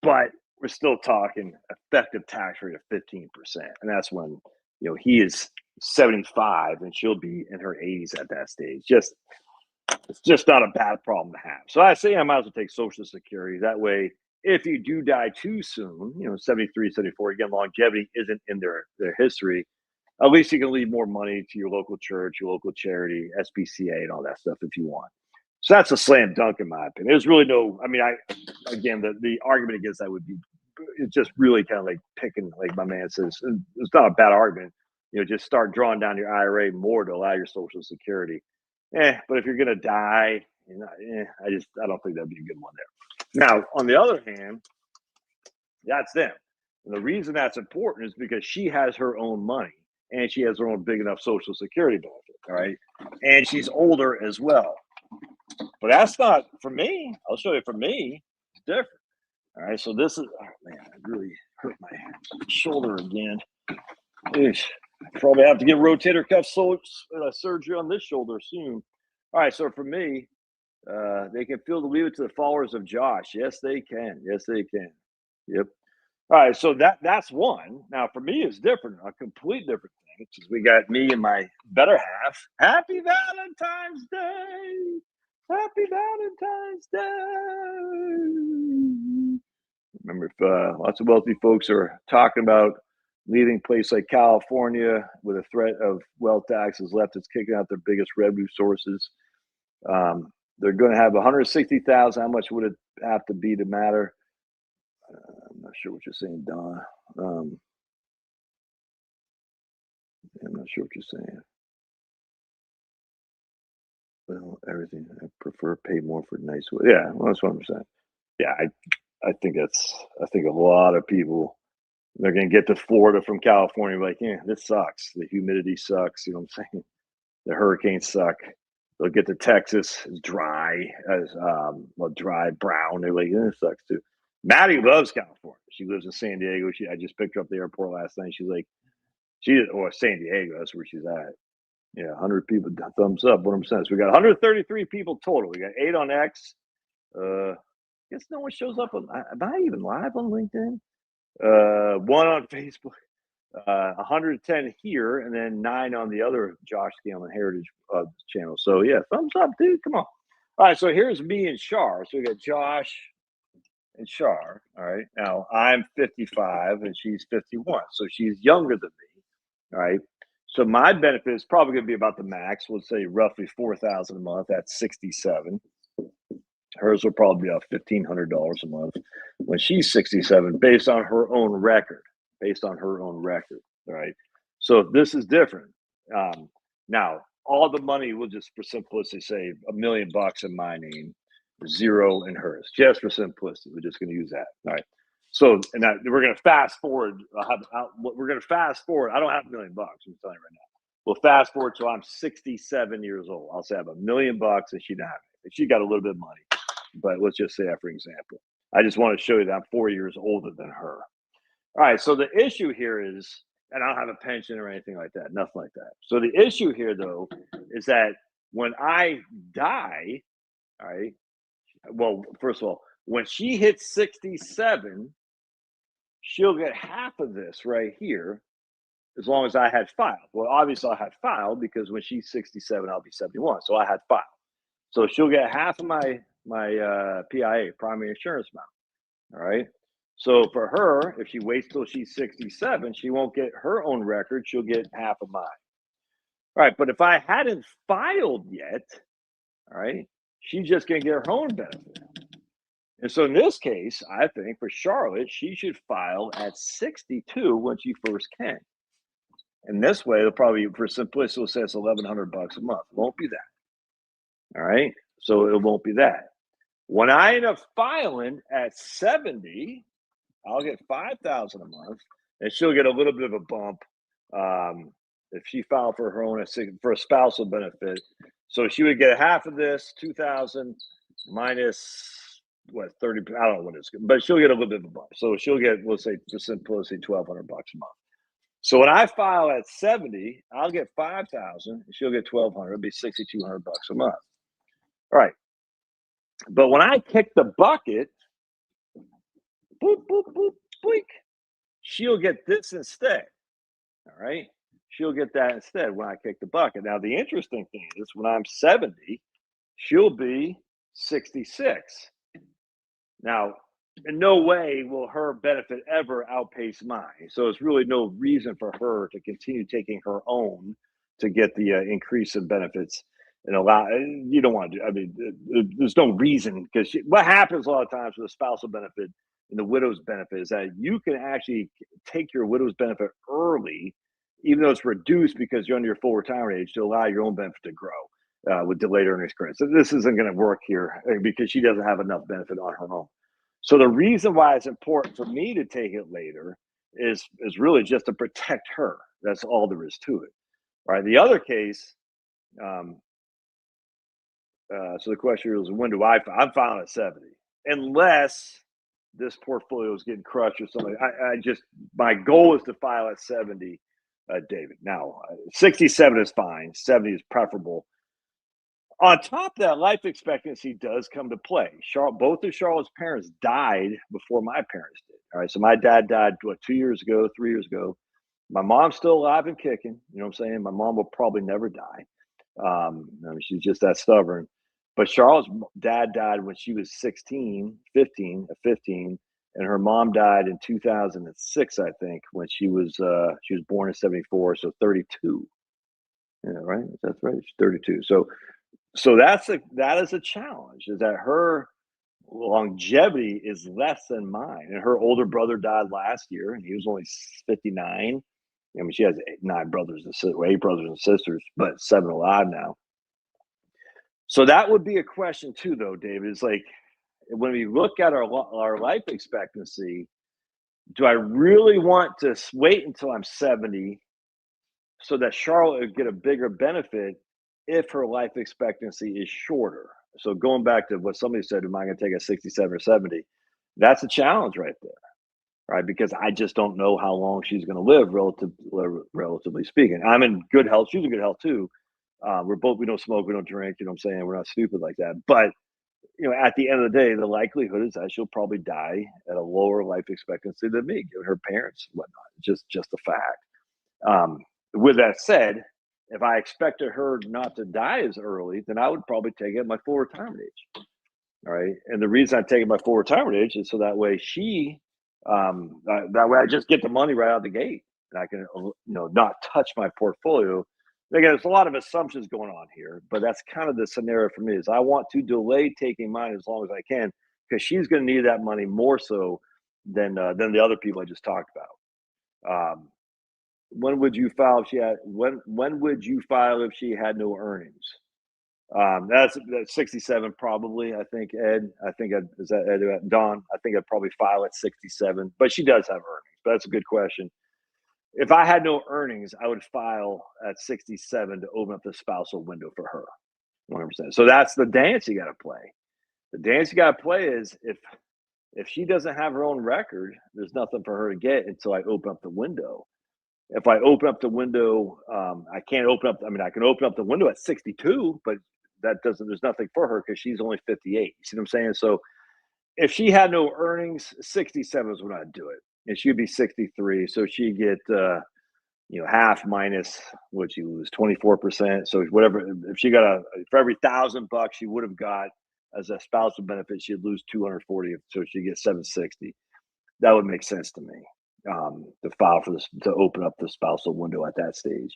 but we're still talking effective tax rate of 15%, and that's when he is 75 and she'll be in her 80s at that stage. It's just not a bad problem to have. So I say I might as well take Social Security. That way, if you do die too soon, 73, 74, again, longevity isn't in their history. At least you can leave more money to your local church, your local charity, SPCA, and all that stuff if you want. So that's a slam dunk in my opinion. There's really no, the argument against that would be, it's just really kind of like picking, like my man says, it's not a bad argument. Just start drawing down your IRA more to allow your Social Security. But if you're going to die, I don't think that'd be a good one there. Now, on the other hand, that's them. And the reason that's important is because she has her own money and she has her own big enough Social Security benefit. All right. And she's older as well. But that's not for me. I'll show you. For me, it's different. All right. So this is, oh man, I really hurt my shoulder again. Eesh. Probably have to get rotator cuff surgery on this shoulder soon. All right. So for me, they can feel to leave it to the followers of Josh. Yes, they can. Yes, they can. Yep. All right, so that's one. Now for me, it's different, a complete different thing. Because we got me and my better half. Happy Valentine's Day. Happy Valentine's Day. Remember, if lots of wealthy folks are talking about leaving a place like California with a threat of wealth taxes left, it's kicking out their biggest revenue sources. They're going to have 160,000. How much would it have to be to matter? I'm not sure what you're saying, Don. I'm not sure what you're saying. Well, everything. I prefer pay more for nice. Yeah, well, that's what I'm saying. Yeah, I think that's. I think a lot of people they're going to get to Florida from California, like, yeah, this sucks. The humidity sucks. You know what I'm saying? The hurricanes suck. They'll get to Texas, it's dry, as well, dry, brown. They're like, yeah, it sucks too. Maddie loves California. She lives in San Diego. I just picked her up at the airport last night. She's like, or San Diego, that's where she's at. Yeah, 100 people, thumbs up. What I'm saying is we got 133 people total. We got 8 on X. Guess no one shows up on. Am I even live on LinkedIn? 1 on Facebook. 110 here, and then 9 on the other Josh Galen Heritage channel. So yeah, thumbs up, dude. Come on. All right, so here's me and Shar. So we got Josh and Shar. All right. Now I'm 55 and she's 51. So she's younger than me. All right. So my benefit is probably going to be about the max. Let's say roughly 4,000 a month. That's 67. Hers will probably be about $1,500 a month when she's 67, based on her own record. Based on her own record. All right. So this is different. Now, all the money, we'll just for simplicity say $1 million in my name, 0 in hers, just for simplicity. We're just going to use that. All right. So, and that, we're going to fast forward. We're going to fast forward. I don't have $1 million. I'm telling you right now. We'll fast forward till I'm 67 years old. I'll say I have $1 million and she not. She got a little bit of money, but let's just say that for example. I just want to show you that I'm 4 years older than her. All right. So the issue here is, and I don't have a pension or anything like that, nothing like that. So the issue here, though, is that when I die, all right, well, first of all, when she hits 67, she'll get half of this right here as long as I had filed. Well, obviously, I had filed because when she's 67, I'll be 71. So I had filed. So she'll get half of my PIA, primary insurance amount. All right. So for her, if she waits till she's 67, she won't get her own record. She'll get half of mine. All right. But if I hadn't filed yet, all right, she's just going to get her own benefit. And so in this case, I think for Charlotte, she should file at 62 when she first can. And this way, they'll probably, for simplicity, say it's $1,100 a month. It won't be that. All right. So it won't be that. When I end up filing at 70, I'll get 5,000 a month, and she'll get a little bit of a bump if she filed for her own for a spousal benefit. So she would get half of this, 2,000 minus what 30. I don't know what it's, but she'll get a little bit of a bump. So she'll get, let's say, for simplicity, $1,200 a month. So when I file at 70, I'll get 5,000, and she'll get 1,200. It'll be $6,200 a month. All right. But when I kick the bucket, boop, boop, boop, boink, she'll get this instead. All right. She'll get that instead when I kick the bucket. Now, the interesting thing is when I'm 70, she'll be 66. Now, in no way will her benefit ever outpace mine. So there's really no reason for her to continue taking her own to get the increase in benefits. And you don't want to do. I mean, there's no reason because what happens a lot of times with the spousal benefit and the widow's benefit is that you can actually take your widow's benefit early, even though it's reduced because you're under your full retirement age, to allow your own benefit to grow with delayed earnings credit. So this isn't going to work here because she doesn't have enough benefit on her own. So the reason why it's important for me to take it later is really just to protect her. That's all there is to it. All right. The other case. So the question is, when do I'm filing at 70, unless this portfolio is getting crushed or something. My goal is to file at 70, David. Now, 67 is fine. 70 is preferable. On top of that, life expectancy does come to play. Both of Charlotte's parents died before my parents did. All right, so my dad died what 2 years ago, 3 years ago. My mom's still alive and kicking. You know what I'm saying? My mom will probably never die. I mean, she's just that stubborn. But Charlotte's dad died when she was 16, 15, 15, and her mom died in 2006, I think, when she was born in 74, so 32. Yeah, right. That's right. She's 32. So that is a challenge. Is that her longevity is less than mine, and her older brother died last year, and he was only 59. I mean, she has 9 brothers and 8 brothers and sisters, but 7 alive now. So that would be a question too, though, David. Is like when we look at our life expectancy, do I really want to wait until I'm 70 so that Charlotte would get a bigger benefit if her life expectancy is shorter? So going back to what somebody said, am I going to take a 67 or 70? That's a challenge right there, right? Because I just don't know how long she's going to live, relatively speaking. I'm in good health. She's in good health too. We don't smoke, we don't drink. You know what I'm saying? We're not stupid like that. But at the end of the day, the likelihood is that she'll probably die at a lower life expectancy than me, given her parents and whatnot. Just a fact. With that said, if I expected her not to die as early, then I would probably take it at my full retirement age. All right. And the reason I take it at my full retirement age is so that way that way I just get the money right out of the gate and I can, not touch my portfolio. Again, there's a lot of assumptions going on here, but that's kind of the scenario for me is I want to delay taking mine as long as I can because she's going to need that money more so than the other people I just talked about. When would you file if she had when would you file if she had no earnings? That's 67 probably. I think Ed. I think is that Ed Don. I think I'd probably file at 67, but she does have earnings. But that's a good question. If I had no earnings, I would file at 67 to open up the spousal window for her, 100%. So that's the dance you got to play. The dance you got to play is if she doesn't have her own record, there's nothing for her to get until I open up the window. If I open up the window, I can't open up. I mean, I can open up the window at 62, but that doesn't. There's nothing for her because she's only 58. You see what I'm saying? So if she had no earnings, 67 is when I'd do it, and she'd be 63. So she'd get half minus what she lose 24%. So whatever. If she got for every $1,000 she would have got as a spousal benefit, she'd lose 240. So she'd get 760. That would make sense to me to file for this to open up the spousal window at that stage.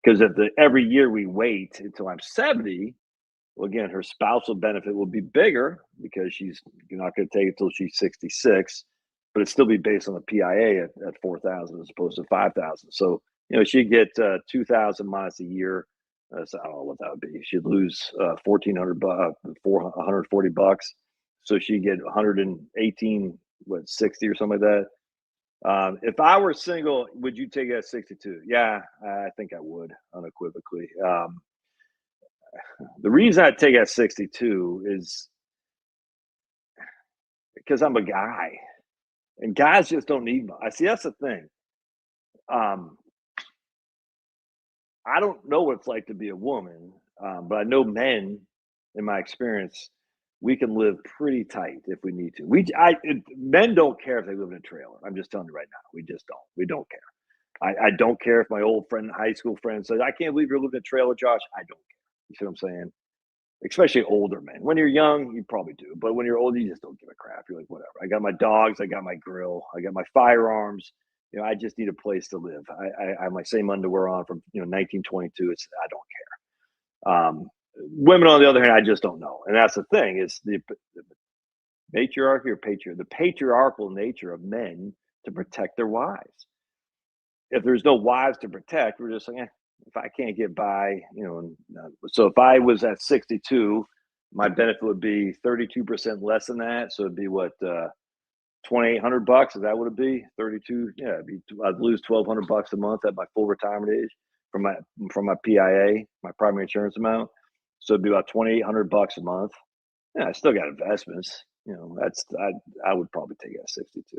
Because if every year we wait until I'm 70, well, again, her spousal benefit will be bigger because she's not going to take it until she's 66, but it'd still be based on the PIA at 4,000 as opposed to 5,000. So she'd get 2,000 minus a year. So I don't know what that would be. She'd lose 1,400 $140. So she'd get 118, 60 or something like that. If I were single, would you take it at 62? Yeah, I think I would unequivocally. The reason I take it at 62 is because I'm a guy, and guys just don't need. I see that's the thing. Um, I don't know what it's like to be a woman, but I know men, in my experience, we can live pretty tight if we need to. Men don't care if they live in a trailer. I'm just telling you right now, we just don't. We don't care. I don't care if my old friend, high school friend says, I can't believe you're living in a trailer, Josh. I don't care. You see what I'm saying? Especially older men. When you're young, you probably do. But when you're old, you just don't give a crap. You're like, whatever. I got my dogs. I got my grill. I got my firearms. I just need a place to live. I have my same underwear on from 1922. I don't care. Women, on the other hand, I just don't know. And that's the thing is the matriarchy or the patriarchal nature of men to protect their wives. If there's no wives to protect, we're just like, if I can't get by, so if I was at 62, my benefit would be 32% less than that. So it'd be what, $2,800? Is that what it'd be? 32? Yeah, I'd lose $1,200 a month at my full retirement age from my PIA, my primary insurance amount. So it'd be about $2,800 a month. Yeah, I still got investments. I would probably take it at 62.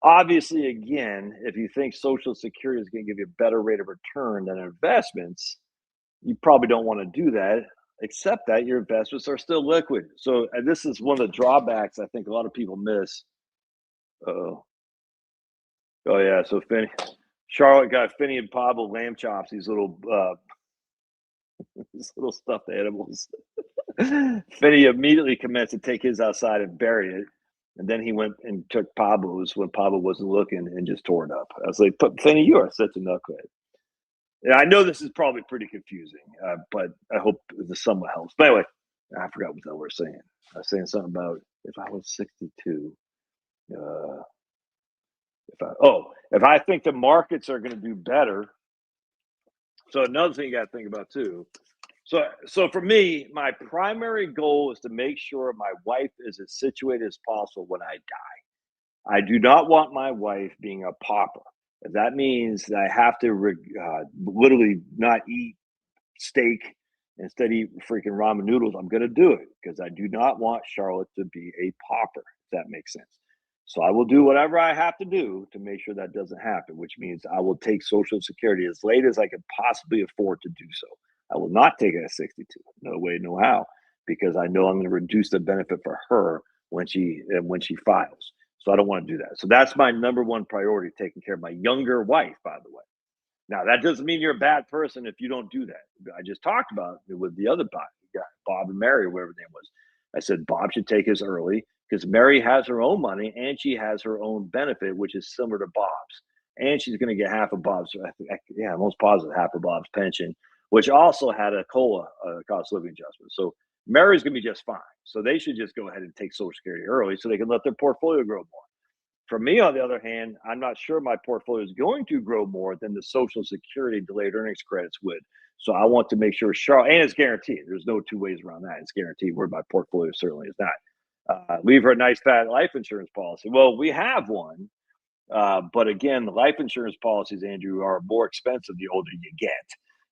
Obviously, again, if you think Social Security is going to give you a better rate of return than investments, you probably don't want to do that. except that your investments are still liquid. So, and this is one of the drawbacks I think a lot of people miss. Oh, oh yeah. So Charlotte got Finny and Pablo lamb chops. These little these little stuffed animals. Finney immediately commenced to take his outside and bury it. And then he went and took Pablo's when Pablo wasn't looking and just tore it up. I was like, Finney, you are such a nutcracker. Yeah, I know this is probably pretty confusing, but I hope this somewhat helps. But anyway, I forgot what that we were saying. I was saying something about if I was 62, uh, if I think the markets are going to do better. So another thing you got to think about too. So for me, my primary goal is to make sure my wife is as situated as possible when I die. I do not want my wife being a pauper. If that means that I have to literally not eat steak, instead eat freaking ramen noodles, I'm going to do it because I do not want Charlotte to be a pauper, if that makes sense. So I will do whatever I have to do to make sure that doesn't happen, which means I will take Social Security as late as I can possibly afford to do so. I will not take it at 62. No way, no how, because I know I'm going to reduce the benefit for her when she files. So I don't want to do that. So that's my number one priority, taking care of my younger wife, by the way. Now, that doesn't mean you're a bad person if you don't do that. I just talked about it with the other guy, Bob and Mary, or whatever their name was. I said Bob should take his early because Mary has her own money and she has her own benefit, which is similar to Bob's. And she's going to get half of Bob's, yeah, I'm most positive half of Bob's pension, which also had a COLA, cost of living adjustment. So Mary's going to be just fine. So they should just go ahead and take Social Security early so they can let their portfolio grow more. For me, on the other hand, I'm not sure my portfolio is going to grow more than the Social Security delayed earnings credits would. So I want to make sure Charlotte, and it's guaranteed. There's no two ways around that. It's guaranteed. Where my portfolio certainly is not. Leave her a nice fat life insurance policy. Well, we have one, but again, the life insurance policies, Andrew, are more expensive the older you get.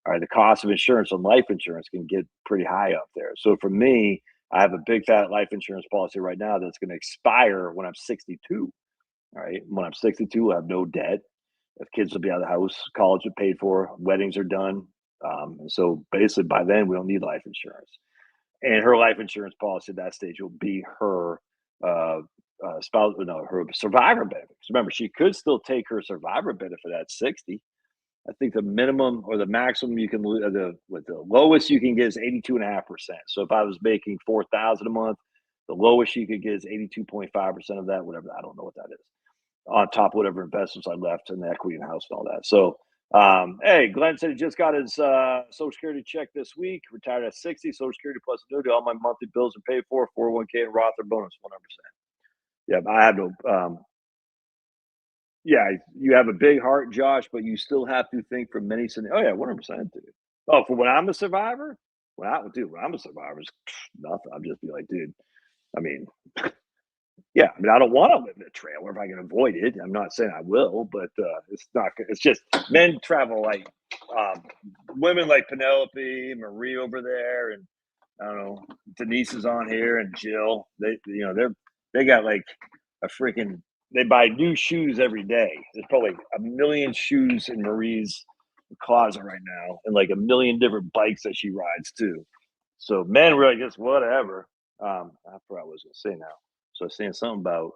All right, the cost of insurance on life insurance can get pretty high up there. So for me, I have a big fat life insurance policy right now that's going to expire when I'm 62. All right. When I'm 62, I have no debt. If kids will be out of the house, college is paid for, weddings are done. And so basically by then we don't need life insurance. And her life insurance policy at that stage will be her spouse, no, her survivor benefit. Remember, she could still take her survivor benefit at 60. I think the minimum or the maximum you can the lowest you can get is 82.5%. So if I was making 4,000 a month, the lowest you could get is 82.5% of that, whatever. I don't know what that is on top of whatever investments I left in the equity and house and all that. So, hey, Glenn said he just got his Social Security check this week, retired at 60, Social Security plus annuity. All my monthly bills are paid for, 401k and Roth or bonus, 100%. Yeah, I have no, yeah, you have a big heart, Josh, but you still have to think from many scenarios. Oh, yeah, 100%, dude. Oh, for when I'm a survivor? When I'm a survivor, it's nothing. I'm just be like, dude, I mean, yeah, I mean, I don't want to live in a trailer if I can avoid it. I'm not saying I will, but it's not. It's just men travel like um, women like Penelope, Marie over there, and I don't know, Denise is on here, and Jill. They got like a freaking. They buy new shoes every day. There's probably a million shoes in Marie's closet right now, and like a million different bikes that she rides too. So men were like, just whatever. I forgot what I was gonna say now. So I was saying something about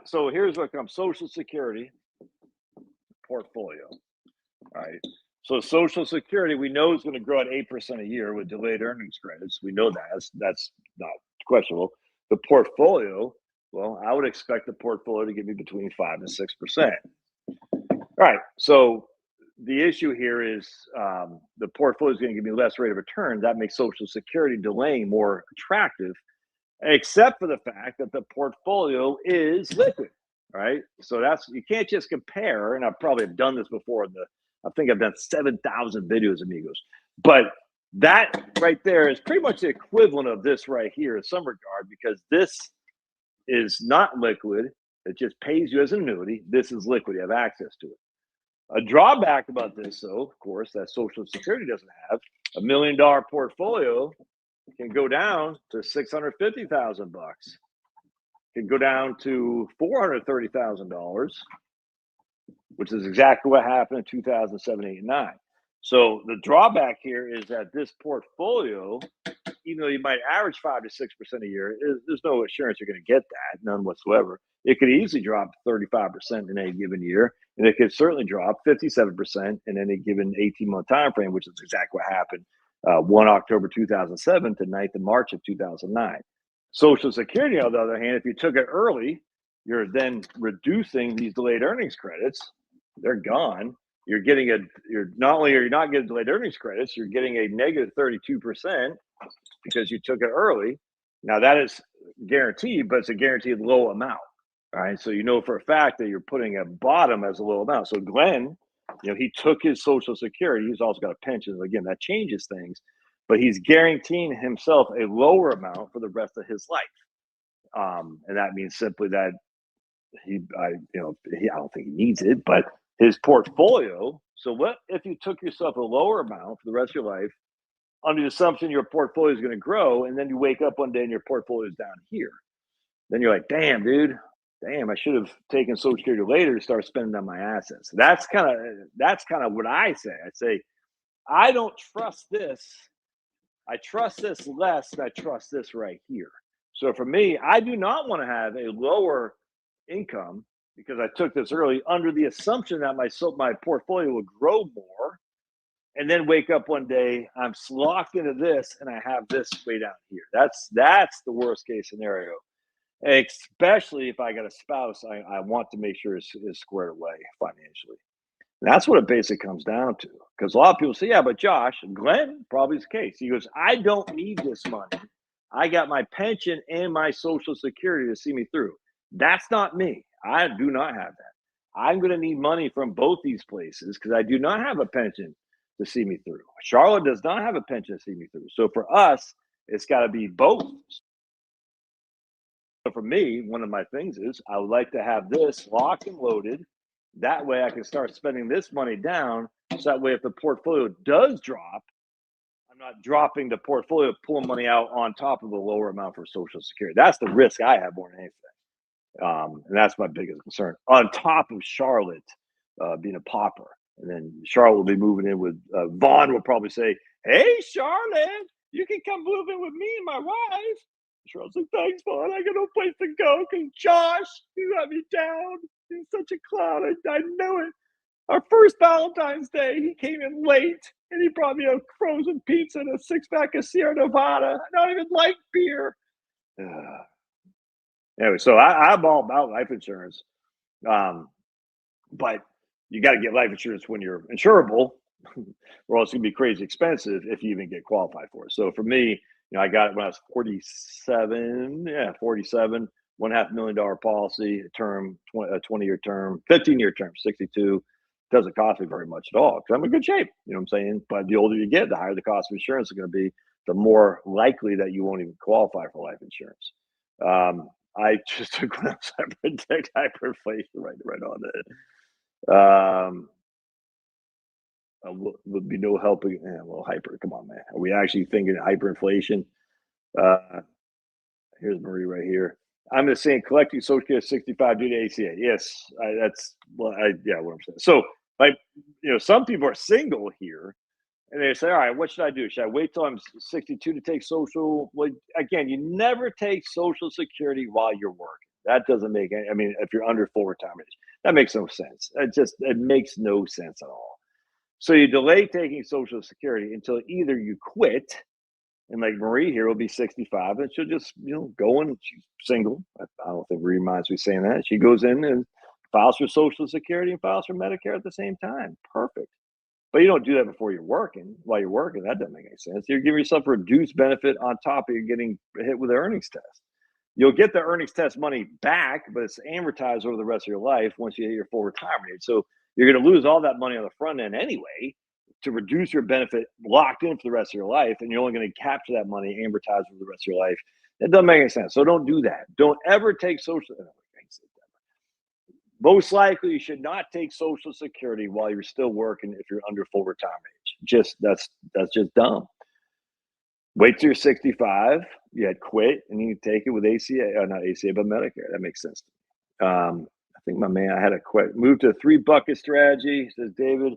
so here's what comes Social Security portfolio. All right. So Social Security we know is going to grow at 8% a year with delayed earnings credits. We know that. That's not questionable. The portfolio, well, I would expect the portfolio to give me between 5 and 6%. All right. So the issue here is the portfolio is going to give me less rate of return. That makes Social Security delaying more attractive, except for the fact that the portfolio is liquid, right? So you can't just compare. And I probably have done this before. I think I've done 7,000 videos, amigos. But that right there is pretty much the equivalent of this right here in some regard, because this is not liquid. It just pays you as an annuity. This is liquid. You have access to it. A drawback about this, though, of course, that Social Security doesn't have, $1 million portfolio can go down to 650,000 bucks. Can go down to $430,000, which is exactly what happened in 2007, 8, and 9. So the drawback here is that this portfolio, even though you might average 5 to 6% a year, there's no assurance you're going to get that, none whatsoever. It could easily drop 35% in any given year, and it could certainly drop 57% in any given 18-month time frame, which is exactly what happened 1 October 2007 to 9th of March of 2009. Social Security, on the other hand, if you took it early, you're then reducing these delayed earnings credits. They're gone. You're not only are you not getting delayed earnings credits, you're getting a negative 32% because you took it early. Now that is guaranteed, but it's a guaranteed low amount. All right. So you know for a fact that you're putting a bottom as a low amount. So Glenn, he took his Social Security. He's also got a pension. Again, that changes things, but he's guaranteeing himself a lower amount for the rest of his life. And that means simply that I don't think he needs it, but his portfolio. So what if you took yourself a lower amount for the rest of your life under the assumption your portfolio is going to grow, and then you wake up one day and your portfolio is down here? Then you're like, damn, dude, damn, I should have taken Social Security later to start spending on my assets. That's kind of what I say. I say, I don't trust this. I trust this less than I trust this right here. So for me, I do not want to have a lower income because I took this early under the assumption that my portfolio will grow more, and then wake up one day, I'm locked into this, and I have this way down here. That's the worst case scenario. Especially if I got a spouse, I want to make sure is squared away financially. And that's what it basically comes down to. Because a lot of people say, yeah, but Josh, Glenn, probably is the case. He goes, I don't need this money. I got my pension and my Social Security to see me through. That's not me. I do not have that. I'm going to need money from both these places because I do not have a pension to see me through. Charlotte does not have a pension to see me through. So for us, it's got to be both. So for me, one of my things is I would like to have this locked and loaded. That way I can start spending this money down. So that way, if the portfolio does drop, I'm not dropping the portfolio, pulling money out on top of the lower amount for Social Security. That's the risk I have more than anything. And that's my biggest concern. On top of Charlotte being a pauper. And then Charlotte will be moving in with Vaughn will probably say, hey, Charlotte, you can come move in with me and my wife. Charlotte's like, thanks, Vaughn. I got no place to go because Josh, you let me down. He's such a clown. I know it. Our first Valentine's Day, he came in late and he brought me a frozen pizza and a 6-pack of Sierra Nevada. I don't even like beer. Anyway, so I'm all about life insurance. But you got to get life insurance when you're insurable, or else it's going to be crazy expensive if you even get qualified for it. So for me, I got it when I was 47. Yeah, 47. $1.5 million policy, term, 20-year term, 15-year term, 62. Doesn't cost me very much at all because I'm in good shape. You know what I'm saying? But the older you get, the higher the cost of insurance is going to be, the more likely that you won't even qualify for life insurance. I just took one of protect hyperinflation right on it. Would be no helping. Yeah, well, come on, man. Are we actually thinking hyperinflation? Here's Marie right here. I'm just saying collecting Social Security 65 due to ACA. Yes, what I'm saying. So, some people are single here, and they say, all right, what should I do? Should I wait till I'm 62 to take Social? Well, again, you never take Social Security while you're working. That doesn't make any. I mean, if you're under full retirement age, that makes no sense. It makes no sense at all. So you delay taking Social Security until either you quit, and like Marie here will be 65, and she'll just go in. She's single. I don't think Marie minds me saying that. She goes in and files for Social Security and files for Medicare at the same time. Perfect. But you don't do that before you're working. While you're working, that doesn't make any sense. You're giving yourself a reduced benefit on top of you getting hit with the earnings test. You'll get the earnings test money back, but it's amortized over the rest of your life once you hit your full retirement age. So you're going to lose all that money on the front end anyway to reduce your benefit locked in for the rest of your life, and you're only going to capture that money amortized over the rest of your life. It doesn't make any sense. So don't do that. Don't ever take Social. Most likely, you should not take Social Security while you're still working if you're under full retirement age. That's just dumb. Wait till you're 65. You had quit, and you take it with ACA, not ACA, but Medicare. That makes sense. I think I had a quit. Move to a 3-bucket strategy, says David.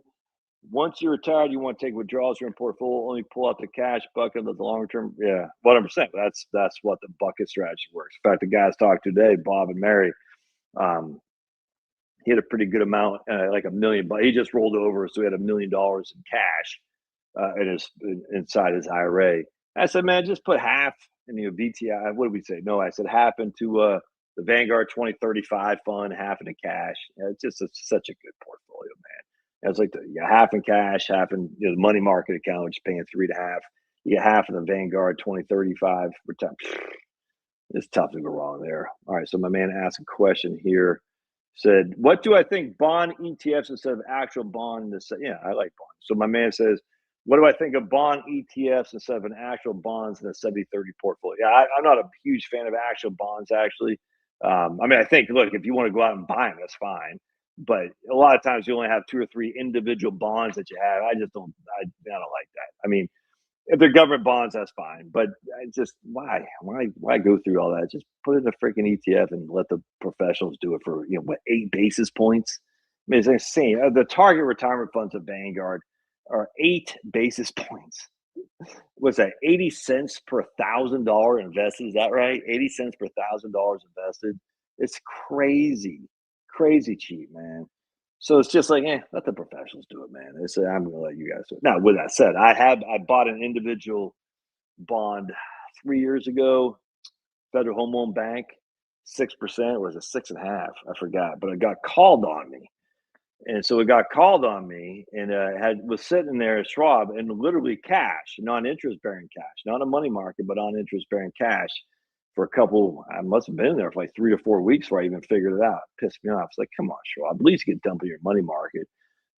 Once you're retired, you want to take withdrawals from your portfolio, only pull out the cash bucket of the longer term. Yeah, 100%. That's what the bucket strategy works. In fact, the guys talked today, Bob and Mary, um, he had a pretty good amount, like $1 million. But he just rolled over, so he had $1 million in cash inside his IRA. I said, man, just put half in the VTI. What did we say? No, I said half into the Vanguard 2035 fund, half into cash. It's just such a good portfolio, man. It's like half in cash, half in the money market account, which is paying 3.5. You get half in the Vanguard 2035 return. It's tough to go wrong there. All right, so my man asked a question here. Said, what do I think bond ETFs instead of actual bond? Yeah, I like bonds. So my man says, what do I think of bond ETFs instead of an actual bonds in a 70-30 portfolio? Yeah, I'm not a huge fan of actual bonds, actually. I mean, I think, look, if you want to go out and buy them, that's fine. But a lot of times you only have 2 or 3 individual bonds that you have. I don't like that. I mean, if they're government bonds, that's fine. But I just why go through all that? Just put it in a freaking ETF and let the professionals do it for 8 basis points. I mean, it's insane. The target retirement funds of Vanguard are 8 basis points. What's that? 80 cents per $1,000 invested. Is that right? 80 cents per $1,000 invested. It's crazy cheap, man. So it's just like, let the professionals do it, man. They say, I'm going to let you guys do it. Now, with that said, I bought an individual bond 3 years ago, Federal Home Loan Bank, 6%, or was it 6.5? I forgot, but it got called on me. And so it got called on me, and was sitting there at Schwab, and literally cash, non-interest bearing cash, not a money market, but on interest bearing cash for a couple. I must have been there for like 3 to 4 weeks before I even figured it out. It pissed me off. It's like, come on, Schwab, at least get dumped in your money market,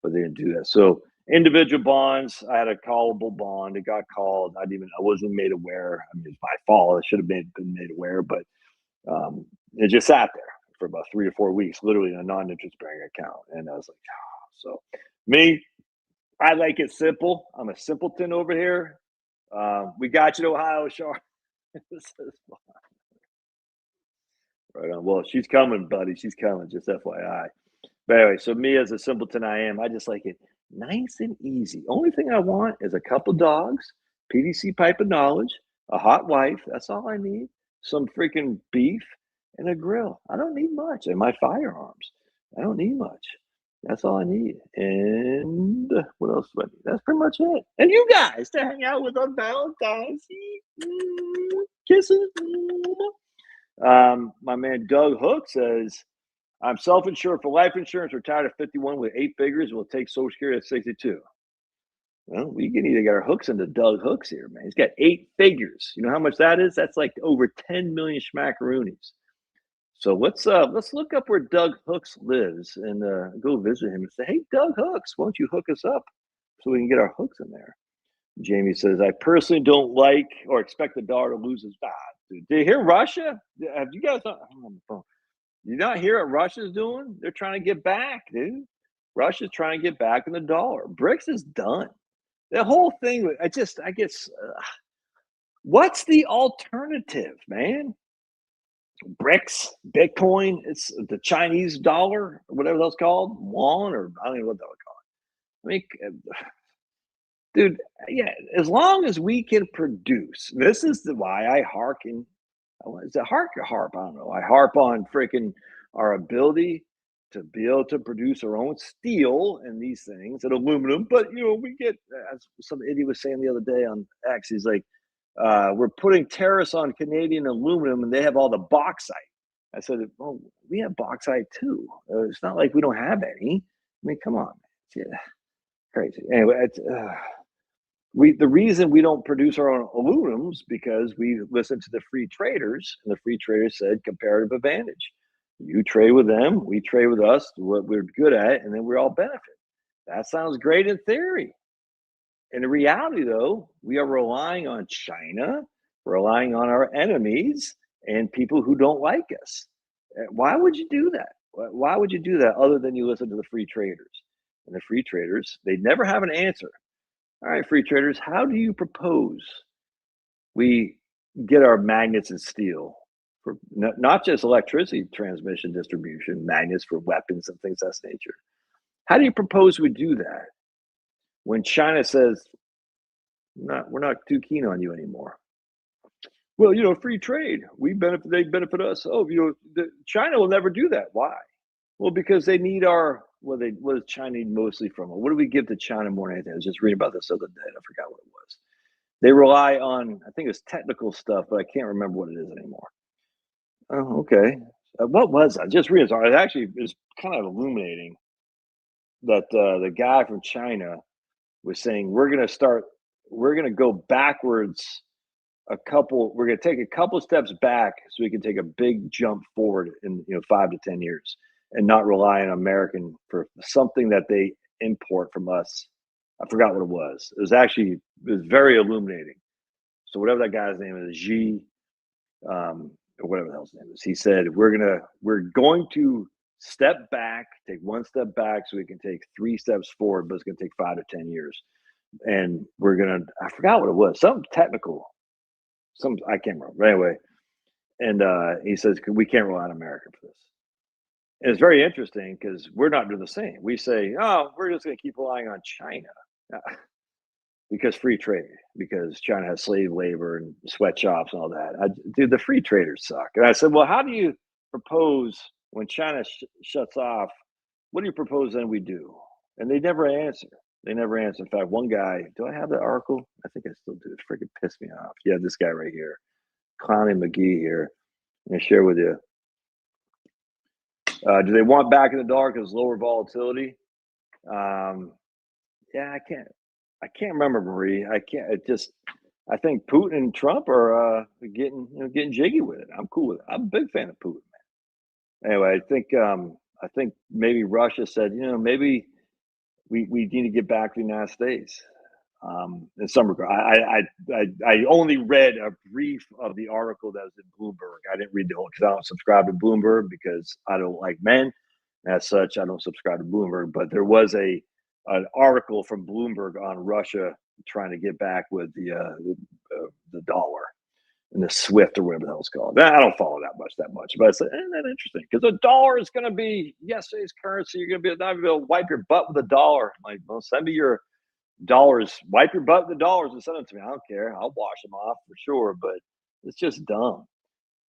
but they didn't do that. So individual bonds, I had a callable bond. It got called. I wasn't made aware. I mean, it's my fault. I should have been made aware, but it just sat there for about 3 or 4 weeks, literally in a non-interest bearing account. And I was like, so me, I like it simple. I'm a simpleton over here. We got you to Ohio, Sharp. Right on. Well, she's coming, buddy. She's coming, just FYI. But anyway, so me as a simpleton I am, I just like it nice and easy. Only thing I want is a couple dogs, PVC pipe of knowledge, a hot wife. That's all I need. Some freaking beef and a grill. I don't need much. And my firearms. I don't need much. That's all I need. And what else do I need? That's pretty much it. And you guys to hang out with on Valentine's. Kisses. My man Doug Hook says, I'm self-insured for life insurance, retired at 51 with 8 figures, and will take Social Security at 62. Well, we can either get our hooks into Doug Hooks here, man. He's got 8 figures. You know how much that is? That's like over 10 million schmackaroonies. So let's look up where Doug Hooks lives and go visit him and say, hey, Doug Hooks, why don't you hook us up so we can get our hooks in there? Jamie says, I personally don't like or expect the dollar to lose its value. Did you hear Russia? Have you guys on the phone? You not hear what Russia's doing? They're trying to get back, dude. Russia's trying to get back in the dollar. BRICS is done. The whole thing, I guess, what's the alternative, man? BRICS, Bitcoin, it's the Chinese dollar, whatever that's called, won, or I don't know what that would call it. I mean, dude, yeah, as long as we can produce, this is why I hearken. Is it hark or harp? I don't know. I harp on freaking our ability to be able to produce our own steel and these things and aluminum. But we get, as some idiot was saying the other day on X, he's like, we're putting tariffs on Canadian aluminum and they have all the bauxite. I said, well, we have bauxite too. It's not like we don't have any. I mean, come on, man. Yeah, crazy. Anyway, the reason we don't produce our own aluminum is because we listen to the free traders, and the free traders said comparative advantage. You trade with them, we trade with us, what we're good at, and then we all benefit. That sounds great in theory. In the reality, though, we are relying on China, relying on our enemies, and people who don't like us. Why would you do that? Why would you do that other than you listen to the free traders? And the free traders, they never have an answer. All right, free traders, how do you propose we get our magnets and steel for not just electricity transmission distribution, magnets for weapons and things of that nature? How do you propose we do that? when China says, we're not too keen on you anymore. Well, free trade. They benefit us. Oh, China will never do that. Why? Well, because they need what does China need mostly from it? What do we give to China more than anything? I was just reading about this the other day. I forgot what it was. They rely on, I think it's technical stuff, but I can't remember what it is anymore. Oh, okay. What was I just reading? It actually is kind of illuminating that the guy from China was saying we're going to go backwards we're going to take a couple steps back so we can take a big jump forward in 5 to 10 years and not rely on American for something that they import from us. I forgot what it was. It was very illuminating. So whatever that guy's name is, Xi, or whatever the hell's name is, he said we're going to step back, take one step back so we can take 3 steps forward, but it's going to take 5 to 10 years. And I forgot what it was, something technical. I can't remember. But anyway, and he says we can't rely on America for this. And it's very interesting because we're not doing the same. We say, oh, we're just going to keep relying on China because free trade, because China has slave labor and sweatshops and all that. Dude, the free traders suck. And I said, well, how do you propose when China shuts off? What do you propose then we do? And they never answer. In fact, one guy, do I have the article? I think I still do. It freaking pissed me off. Yeah, this guy right here, Connie McGee here. I'm going to share with you. Do they want back in the dollar because lower volatility? Yeah, I can't remember, Marie. I can't. I think Putin and Trump are getting jiggy with it. I'm cool with it. I'm a big fan of Putin, man. Anyway, I think maybe Russia said, maybe we need to get back to the United States. In some regard, I only read a brief of the article that was in Bloomberg. I didn't read the whole because I don't subscribe to Bloomberg because I don't like men. As such, I don't subscribe to Bloomberg. But there was an article from Bloomberg on Russia trying to get back with the dollar and the SWIFT or whatever the hell it's called. I don't follow that much, but it's isn't that interesting? Because the dollar is going to be yesterday's currency. You're going to be able to wipe your butt with a dollar. Like, well, send me your dollars, wipe your butt with the dollars and send them to me. I don't care. I'll wash them off for sure, but it's just dumb.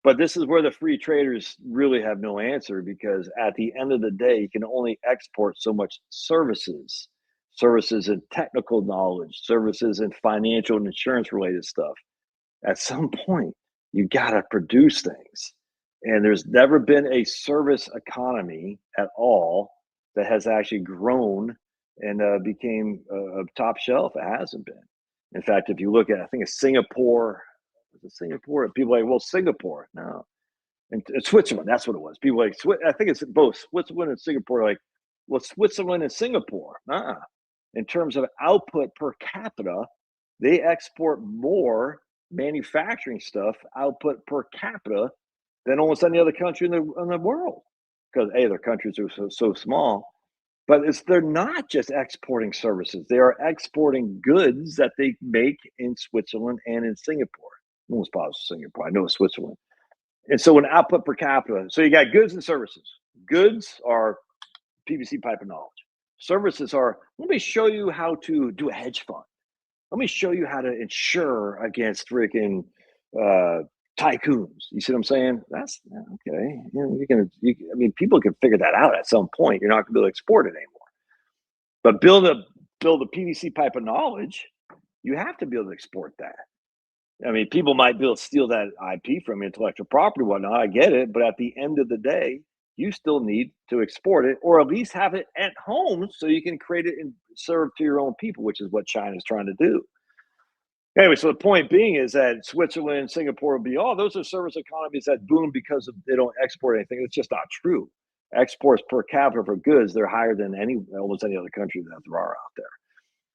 But this is where the free traders really have no answer because at the end of the day, you can only export so much services and technical knowledge, services and financial and insurance related stuff. At some point, you got to produce things. And there's never been a service economy at all that has actually grown and became a top shelf. It hasn't been. In fact, if you look at, I think it's Singapore. Was it Singapore? People are like, well, Singapore. No. And Switzerland, that's what it was. People like, I think it's both Switzerland and Singapore. Like, well, Switzerland and Singapore. In terms of output per capita, they export more manufacturing stuff output per capita than almost any other country in the world. Because their countries are so small. But they're not just exporting services; they are exporting goods that they make in Switzerland and in Singapore. Almost positive Singapore. I know it's Switzerland. And so, an output per capita. So you got goods and services. Goods are PVC pipe and knowledge. Services are, let me show you how to do a hedge fund. Let me show you how to insure against freaking tycoons. You see what I'm saying? That's okay. I mean, people can figure that out at some point. You're not going to be able to export it anymore. But build a PVC pipe of knowledge, you have to be able to export that. I mean, people might be able to steal that IP from intellectual property, whatnot. I get it, but at the end of the day, you still need to export it, or at least have it at home so you can create it and serve to your own people, which is what China is trying to do. Anyway, so the point being is that Switzerland, Singapore will be, those are service economies that boom because they don't export anything. It's just not true. Exports per capita for goods, they're higher than almost any other country that there are out there.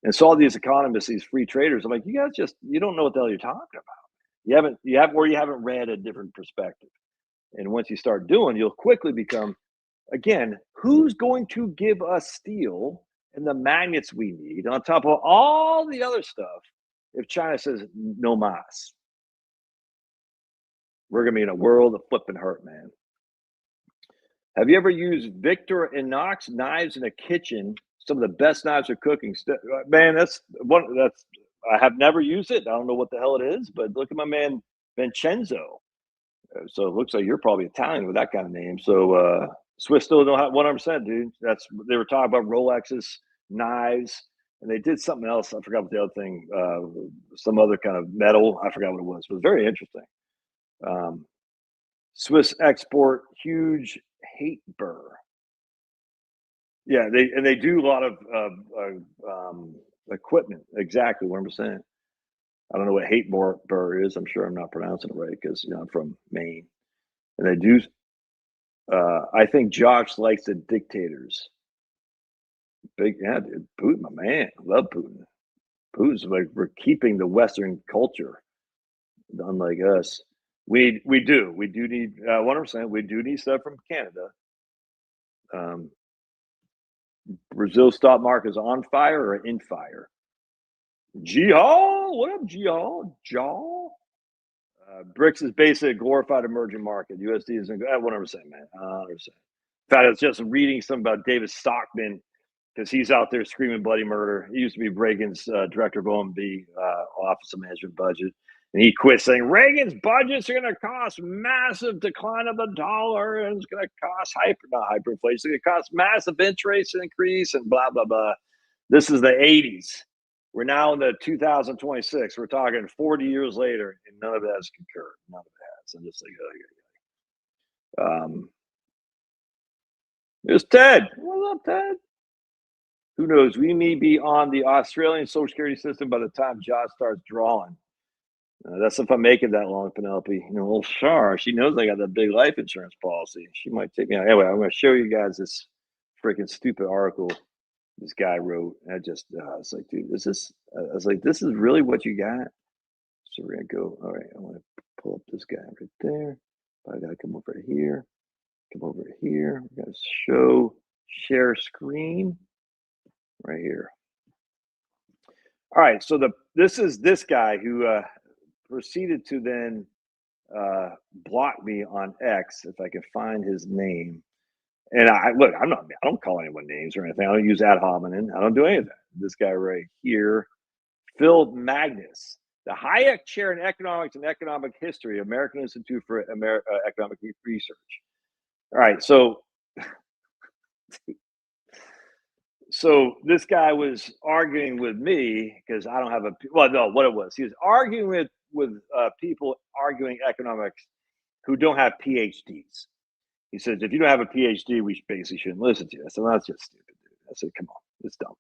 And so all these economists, these free traders, I'm like, you guys you don't know what the hell you're talking about. You haven't read a different perspective. And once you start doing, you'll quickly become, again, who's going to give us steel and the magnets we need on top of all the other stuff if China says no mas? We're going to be in a world of flipping hurt, man. Have you ever used Victor Inox knives in a kitchen some of the best knives for cooking. Man, that's one. That's I have never used it. I don't know what the hell it is, but look at my man Vincenzo. So it looks like you're probably Italian with that kind of name. So Swiss still don't have 100%, dude. That's they were talking about Rolexes, knives, and they did something else. I forgot what the other thing. Some other kind of metal. I forgot what it was. But it was very interesting. Um, Swiss export huge hate burr. Yeah, they do a lot of equipment. Exactly what I'm saying. I don't know what hate burr is. I'm sure I'm not pronouncing it right because I'm from Maine, and they do. I think Josh likes the dictators. Big, yeah, dude. Putin, my man. Love Putin. Putin's like we're keeping the Western culture, unlike us. We do need 100%. We do need stuff from Canada. Um, Brazil's stock market is on fire or in fire. G Hall, what up, G Hall? Jaw. BRICS is basically a glorified emerging market. USD is 100%, man. 100%. In fact, I was just reading something about David Stockman because he's out there screaming bloody murder. He used to be Reagan's director of OMB, Office of Management Budget. And he quit saying Reagan's budgets are going to cost massive decline of the dollar and it's going to cost not hyperinflation. It's going to cost massive interest increase and blah, blah, blah. This is the 80s. We're now in the 2026. We're talking 40 years later, and none of that has concurred. None of it has. I'm just like, there's Ted. What's up, Ted? Who knows? We may be on the Australian Social Security system by the time Josh starts drawing. That's if I make it that long, Penelope. Well, sure. She knows I got that big life insurance policy. She might take me out. Anyway, I'm going to show you guys this freaking stupid article this guy wrote. And I was like, dude, I was like, this is really what you got? So we're going to go, all right, I want to pull up this guy right there. I got to come over here. We're going to share screen right here. All right, so this is this guy who proceeded to then block me on X, if I can find his name. And I don't call anyone names or anything. I don't use ad hominem. I don't do any of that. This guy right here, Phil Magnus, the Hayek Chair in Economics and Economic History, American Institute for Economic Research. All right, so this guy was arguing with me because I don't have what it was. He was arguing with people arguing economics who don't have PhDs. He says, if you don't have a PhD, we basically shouldn't listen to you. I said, well, that's just stupid, dude. I said, come on, it's dumb.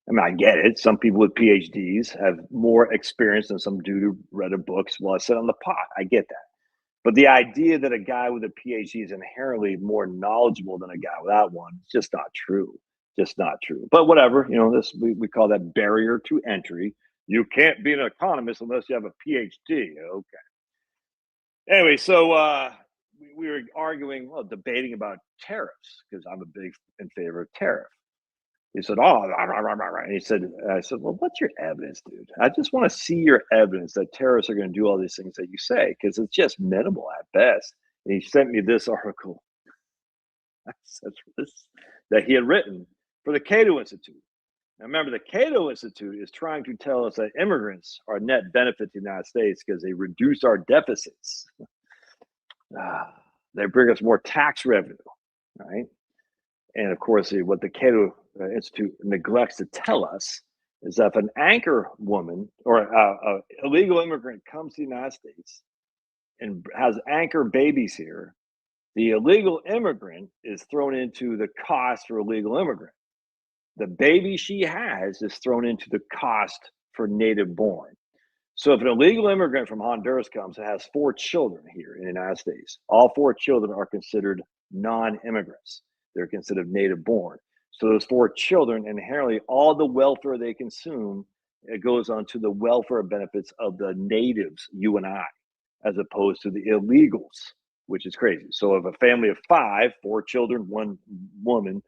I mean, I get it. Some people with PhDs have more experience than some dude who read a book while I sit on the pot. I get that. But the idea that a guy with a PhD is inherently more knowledgeable than a guy without one is just not true. Just not true. But whatever, we call that barrier to entry. You can't be an economist unless you have a PhD. Okay. Anyway, so we were debating about tariffs because I'm a big in favor of tariff. He said, "Oh," and I said, "Well, what's your evidence, dude? I just want to see your evidence that tariffs are going to do all these things that you say because it's just minimal at best." And he sent me this article that he had written for the Cato Institute. Now, remember, the Cato Institute is trying to tell us that immigrants are a net benefit to the United States because they reduce our deficits. They bring us more tax revenue, right? And of course, what the Cato Institute neglects to tell us is that if an anchor woman or an illegal immigrant comes to the United States and has anchor babies here, the illegal immigrant is thrown into the cost for illegal immigrant. The baby she has is thrown into the cost for native born. So if an illegal immigrant from Honduras comes and has 4 children here in the United States, all 4 children are considered non-immigrants. They're considered native born. So those 4 children, inherently, all the welfare they consume, it goes on to the welfare benefits of the natives, you and I, as opposed to the illegals, which is crazy. So if a family of 5, 4 children, 1 woman,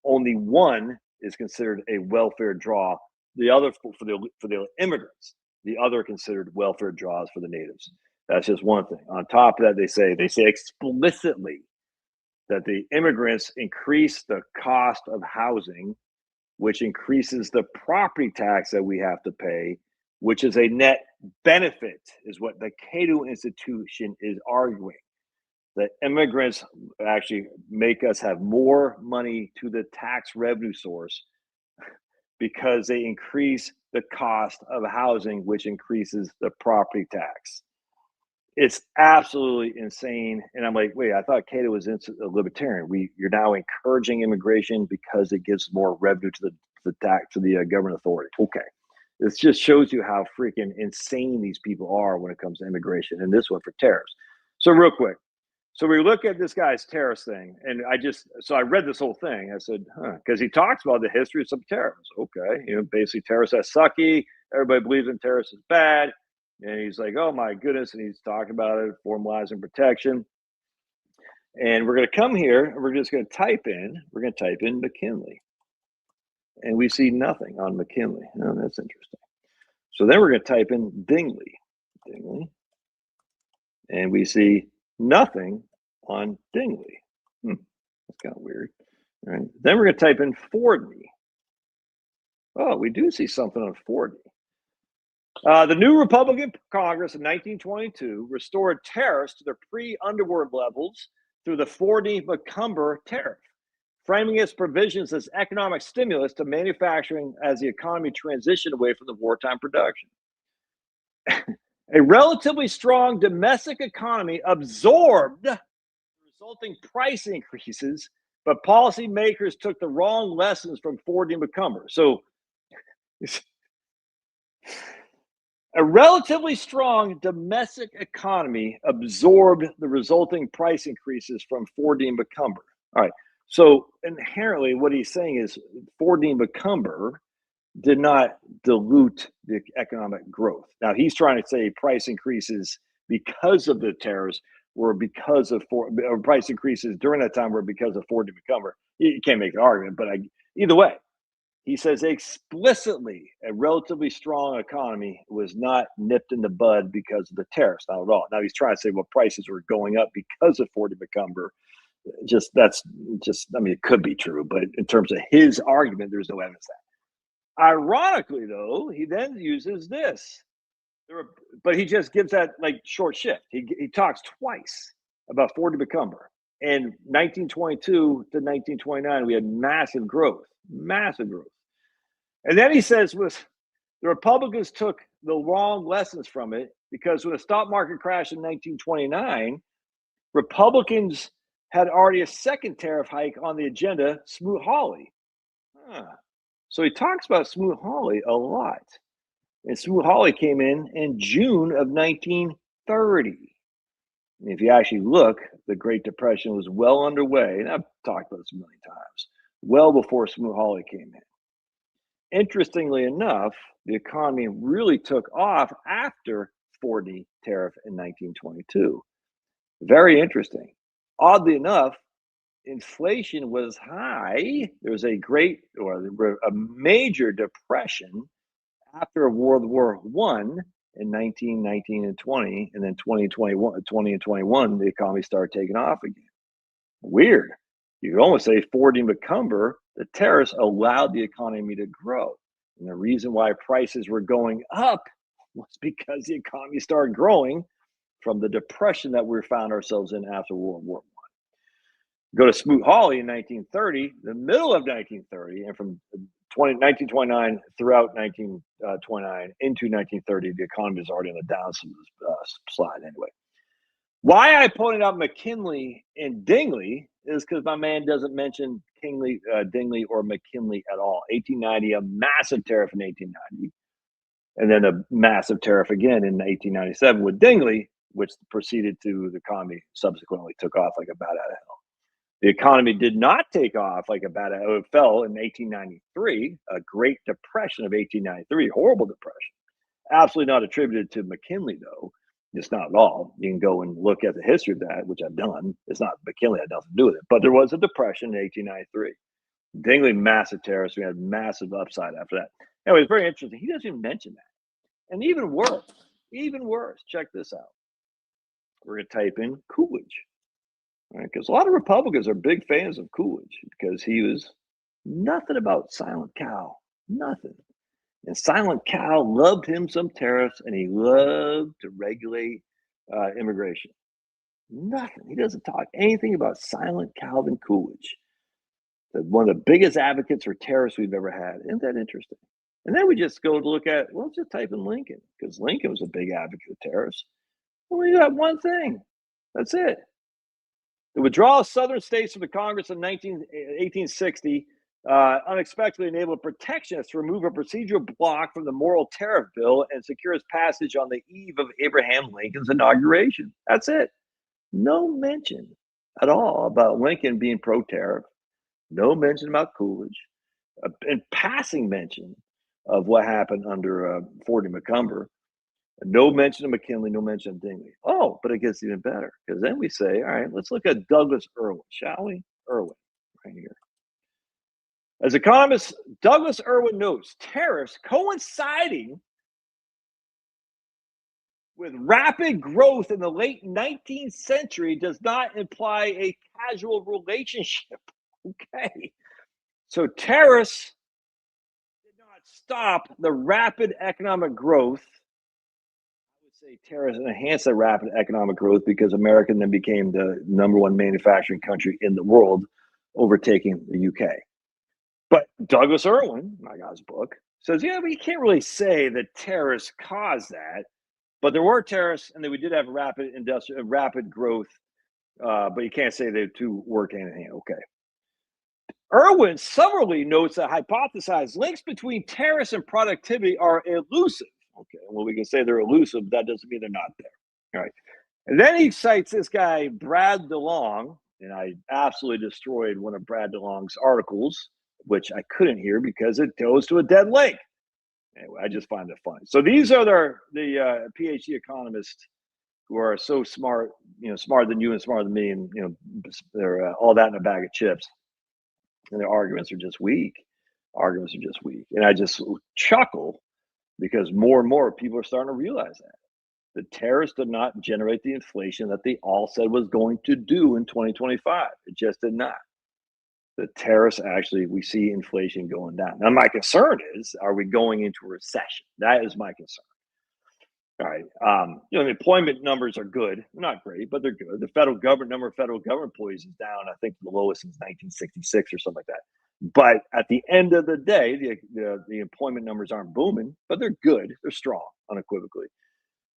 only 1 is considered a welfare draw. The other for the immigrants, the other considered welfare draws for the natives. That's just one thing. On top of that, they say explicitly that the immigrants increase the cost of housing which increases the property tax that we have to pay, which is a net benefit, is what the Cato Institution is arguing. That immigrants actually make us have more money to the tax revenue source because they increase the cost of housing, which increases the property tax. It's absolutely insane. And I'm like, wait, I thought Cato was a libertarian. You're now encouraging immigration because it gives more revenue to the government authority. Okay. This just shows you how freaking insane these people are when it comes to immigration. And this one for tariffs. So real quick. So we look at this guy's tariffs thing, and I read this whole thing. I said, because he talks about the history of some tariffs. Okay, basically tariffs are sucky. Everybody believes in tariffs is bad. And he's like, oh my goodness. And he's talking about it, formalizing protection. And we're going to come here and we're just going to type in McKinley. And we see nothing on McKinley. Oh, that's interesting. So then we're going to type in Dingley. And we see nothing on Dingley. That's kind of weird. All right. Then we're going to type in Fordney. Oh, we do see something on Fordney. The new Republican Congress in 1922 restored tariffs to their pre-Underwood levels through the Fordney-McCumber tariff, framing its provisions as economic stimulus to manufacturing as the economy transitioned away from the wartime production. A relatively strong domestic economy absorbed the resulting price increases, but policymakers took the wrong lessons from Fordney-McCumber. So a relatively strong domestic economy absorbed the resulting price increases from Fordney-McCumber. All right. So inherently, what he's saying is Fordney-McCumber did not dilute the economic growth. Now, he's trying to say price increases because of the tariffs were because of price increases during that time were because of Fordney-McCumber. You can't make an argument, but either way, he says explicitly a relatively strong economy was not nipped in the bud because of the tariffs, not at all. Now he's trying to say, well, prices were going up because of Fordney-McCumber. I mean, it could be true, but in terms of his argument, there's no evidence that. Ironically, though, he then uses this, but he just gives that like short shift. He talks twice about Fordney-McCumber. In 1922 to 1929, we had massive growth. And then he says the Republicans took the wrong lessons from it because when the stock market crashed in 1929, Republicans had already a second tariff hike on the agenda, Smoot-Hawley. So he talks about Smoot-Hawley a lot. And Smoot-Hawley came in June of 1930. And if you actually look, the Great Depression was well underway. And I've talked about this a million times, well before Smoot-Hawley came in. Interestingly enough, the economy really took off after Fordney tariff in 1922. Very interesting. Oddly enough, inflation was high. There was a major depression after World War I in 1919 and 20, and then 20 and 21, the economy started taking off again. Weird. You could almost say Fordney-McCumber, the tariffs allowed the economy to grow. And the reason why prices were going up was because the economy started growing from the depression that we found ourselves in after World War I. Go to Smoot-Hawley in 1930, the middle of 1930, and from 1929 throughout 1929 into 1930, the economy is already on the downslide anyway. Why I pointed out McKinley and Dingley is because my man doesn't mention Dingley or McKinley at all. 1890, a massive tariff in 1890, and then a massive tariff again in 1897 with Dingley, which proceeded to the economy subsequently took off like a bat out of hell. The economy did not take off like a bat out of hell. It fell in 1893, a Great Depression of 1893, horrible depression. Absolutely not attributed to McKinley, though. It's not at all. You can go and look at the history of that, which I've done. It's not McKinley, had nothing to do with it. But there was a depression in 1893. Dingley, massive tariffs. We had massive upside after that. Anyway, it's very interesting. He doesn't even mention that. And even worse, check this out. We're going to type in Coolidge. Right? Because a lot of Republicans are big fans of Coolidge because he was Nothing about Silent Cal. Nothing. And Silent Cal loved him some tariffs, and he loved to regulate immigration. Nothing. He doesn't talk anything about Silent Calvin Coolidge, one of the biggest advocates for tariffs we've ever had. Isn't that interesting? And then we just go to look at, well, just type in Lincoln, because Lincoln was a big advocate of tariffs. Well, you got one thing. That's it. The withdrawal of Southern states from the Congress in 1860 unexpectedly enabled protectionists to remove a procedural block from the moral tariff bill and secure its passage on the eve of Abraham Lincoln's inauguration. That's it. No mention at all about Lincoln being pro tariff. No mention about Coolidge. And passing mention of what happened under Ford and Macomber. No mention of McKinley, no mention of Dingley. Oh, but it gets even better because then we say, all right, let's look at Douglas Irwin, shall we? Irwin, right here. As economist Douglas Irwin notes, tariffs coinciding with rapid growth in the late 19th century does not imply a causal relationship. Okay. So tariffs did not stop the rapid economic growth. I would say tariffs enhanced that rapid economic growth because America then became the number one manufacturing country in the world, overtaking the UK. But Douglas Irwin, my God's book, says, yeah, but you can't really say that tariffs caused that. But there were tariffs, and then we did have rapid growth. But you can't say the two work hand in hand. Okay. Irwin summarily notes that hypothesized links between tariffs and productivity are elusive. Okay, well, we can say they're elusive. That doesn't mean they're not there. All right. And then he cites this guy, Brad DeLong, and I absolutely destroyed one of Brad DeLong's articles, which I couldn't hear because it goes to a dead link. Anyway, I just find it funny. So these are the PhD economists who are so smart, smarter than you and smarter than me, and they're all that in a bag of chips, and their arguments are just weak. Arguments are just weak, and I just chuckle because more and more people are starting to realize that the tariffs did not generate the inflation that they all said was going to do in 2025. It just did not. The tariffs actually, we see inflation going down. Now, my concern is, are we going into a recession? That is my concern. All right. The employment numbers are good. They're not great, but they're good. The number of federal government employees is down, I think, the lowest since 1966 or something like that. But at the end of the day, the employment numbers aren't booming, but they're good. They're strong, unequivocally.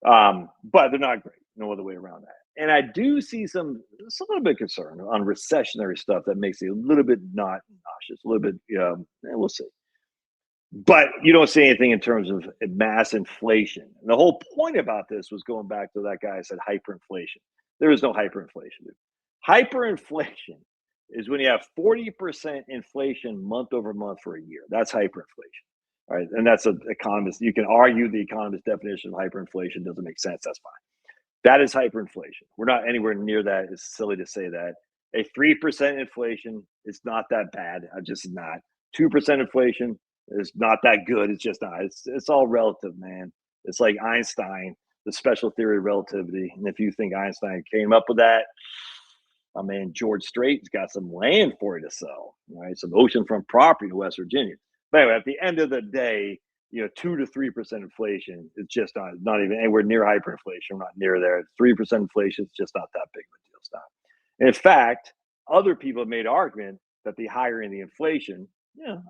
But they're not great. No other way around that. And I do see some a little bit concern on recessionary stuff that makes it a little bit not nauseous, a little bit. We'll see. But you don't see anything in terms of mass inflation. And the whole point about this was going back to that guy who said hyperinflation. There is no hyperinflation. Dude. Hyperinflation is when you have 40% inflation month over month for a year. That's hyperinflation. All right. And that's an economist. You can argue the economist definition of hyperinflation doesn't make sense. That's fine. That is hyperinflation. We're not anywhere near that. It's silly to say that. A 3% inflation is not that bad. I'm just not. 2% inflation is not that good. It's just not. It's all relative, man. It's like Einstein, the special theory of relativity. And if you think Einstein came up with that, my man George Strait's got some land for you to sell, right? Some oceanfront property in West Virginia. But anyway, at the end of the day, 2 to 3% inflation is just not even anywhere near hyperinflation. We're not near there. 3% inflation is just not that big of a deal. It's not. And in fact, other people have made an argument that the higher in the inflation,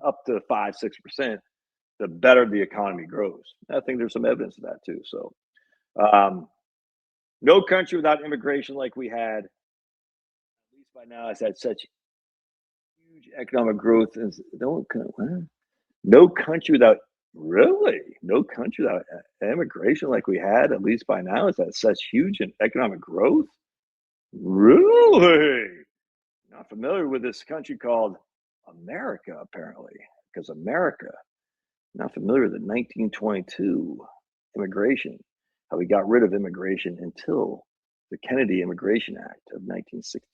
up to 5-6%, the better the economy grows. I think there's some evidence of that too. So, no country without immigration like we had, at least by now, has had such huge economic growth. No country without no country without immigration like we had, at least by now, has had such huge economic growth. Really? Not familiar with this country called America, apparently, because America. Not familiar with the 1922 immigration, how we got rid of immigration until the Kennedy Immigration Act of 1965.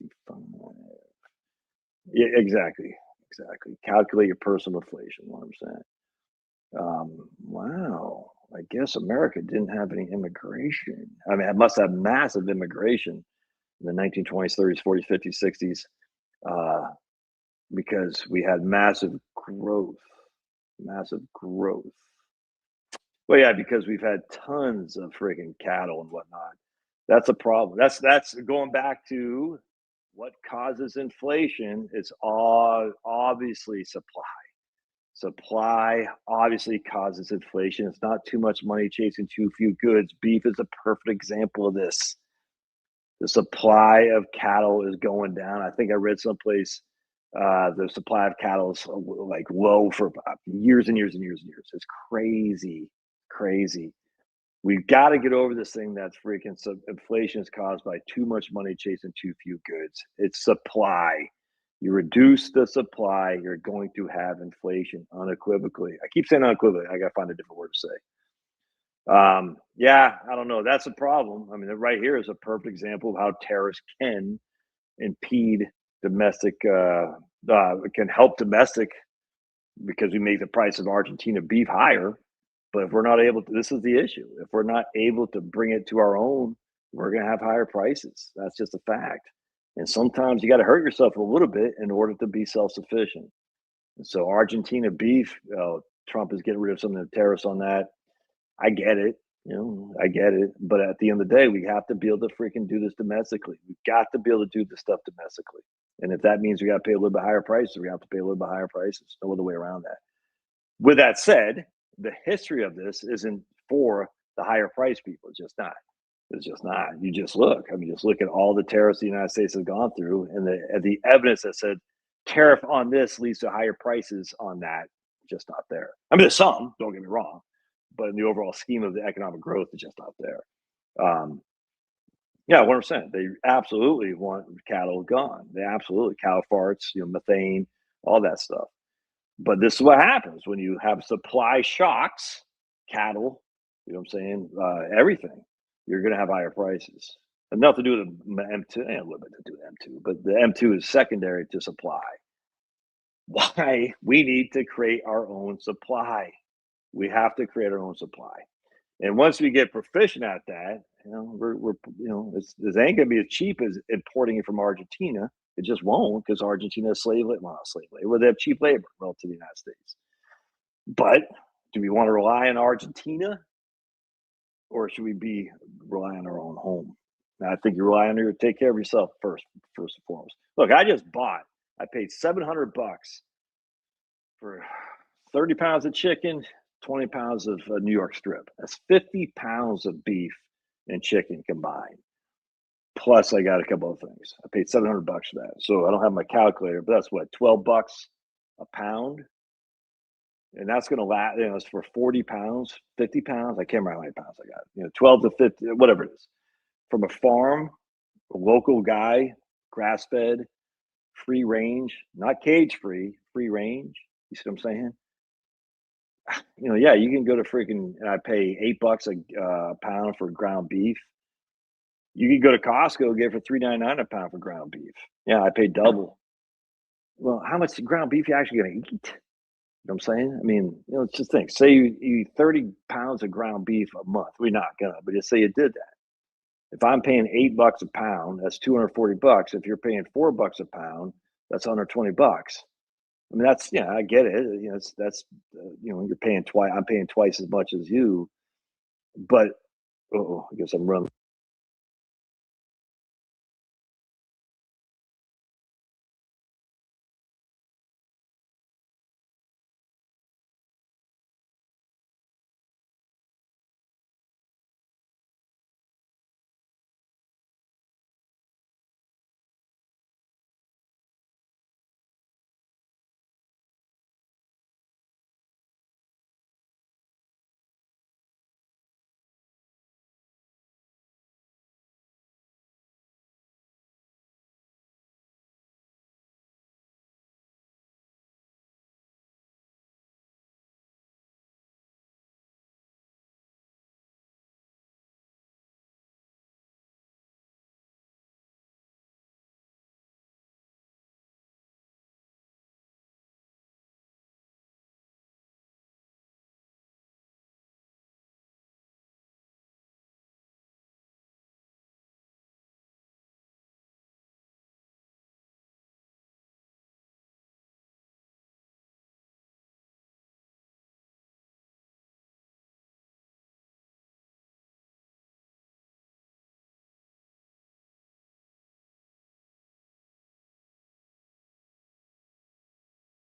Yeah, exactly. Calculate your personal inflation, 1%. Wow. I guess America didn't have any immigration. I mean, it must have massive immigration in the 1920s, 30s, 40s, 50s, 60s. because we had massive growth. Well, yeah, because we've had tons of freaking cattle and whatnot. That's a problem. That's going back to what causes inflation. It's all obviously supply. Supply obviously causes inflation. It's not too much money chasing too few goods. Beef is a perfect example of this. The supply of cattle is going down. I think I read someplace the supply of cattle is like low for years and years and years and years. It's crazy, crazy. We've got to get over this thing that's freaking inflation is caused by too much money chasing too few goods. It's supply. You reduce the supply, you're going to have inflation unequivocally. I keep saying unequivocally. I got to find a different word to say. Yeah, I don't know. That's a problem. I mean, right here is a perfect example of how tariffs can impede domestic, can help domestic because we make the price of Argentina beef higher. But if we're not able to, this is the issue. If we're not able to bring it to our own, we're going to have higher prices. That's just a fact. And sometimes you got to hurt yourself a little bit in order to be self sufficient. And so, Argentina beef, Trump is getting rid of some of the tariffs on that. I get it. I get it. But at the end of the day, we have to be able to freaking do this domestically. We've got to be able to do this stuff domestically. And if that means we got to pay a little bit higher prices, we have to pay a little bit higher prices. No other way around that. With that said, the history of this isn't for the higher price people. It's just not. It's just not. You just look. I mean, just look at all the tariffs the United States has gone through, and the evidence that said tariff on this leads to higher prices on that. Just not there. I mean, there's some. Don't get me wrong, but in the overall scheme of the economic growth, it's just not there. Yeah, 100%. They absolutely want cattle gone. They absolutely cow farts, methane, all that stuff. But this is what happens when you have supply shocks, cattle, you know what I'm saying? Everything, you're going to have higher prices. And nothing to do with the M2, a little bit to do with M2, but the M2 is secondary to supply. Why? We need to create our own supply. We have to create our own supply. And once we get proficient at that, we're this ain't gonna be as cheap as importing it from Argentina. It just won't because Argentina is slave labor, well, not slave labor. They have cheap labor relative to the United States. But do we want to rely on Argentina, or should we be rely on our own home? And I think you rely on your take care of yourself first and foremost. Look, I just bought. I paid $700 for 30 pounds of chicken, 20 pounds of New York strip. That's 50 pounds of beef and chicken combined. Plus, I got a couple of things. I paid $700 for that. So I don't have my calculator, but that's what, $12 a pound. And that's going to last, it's for 40 pounds, 50 pounds. I can't remember how many pounds I got, 12 to 50, whatever it is. From a farm, a local guy, grass fed, free range, not cage free, free range. You see what I'm saying? Yeah, you can go to freaking, and I pay $8 a pound for ground beef. You can go to Costco and get it for $3.99 a pound for ground beef. Yeah, I pay double. Well, how much ground beef you actually gonna eat? You know what I'm saying? I mean, it's just think. Say you eat 30 pounds of ground beef a month. We're not gonna, but just say you did that. If I'm paying $8 a pound, that's $240. If you're paying $4 a pound, that's $120. I mean, I get it. You're paying twice. I'm paying twice as much as you, but I guess I'm running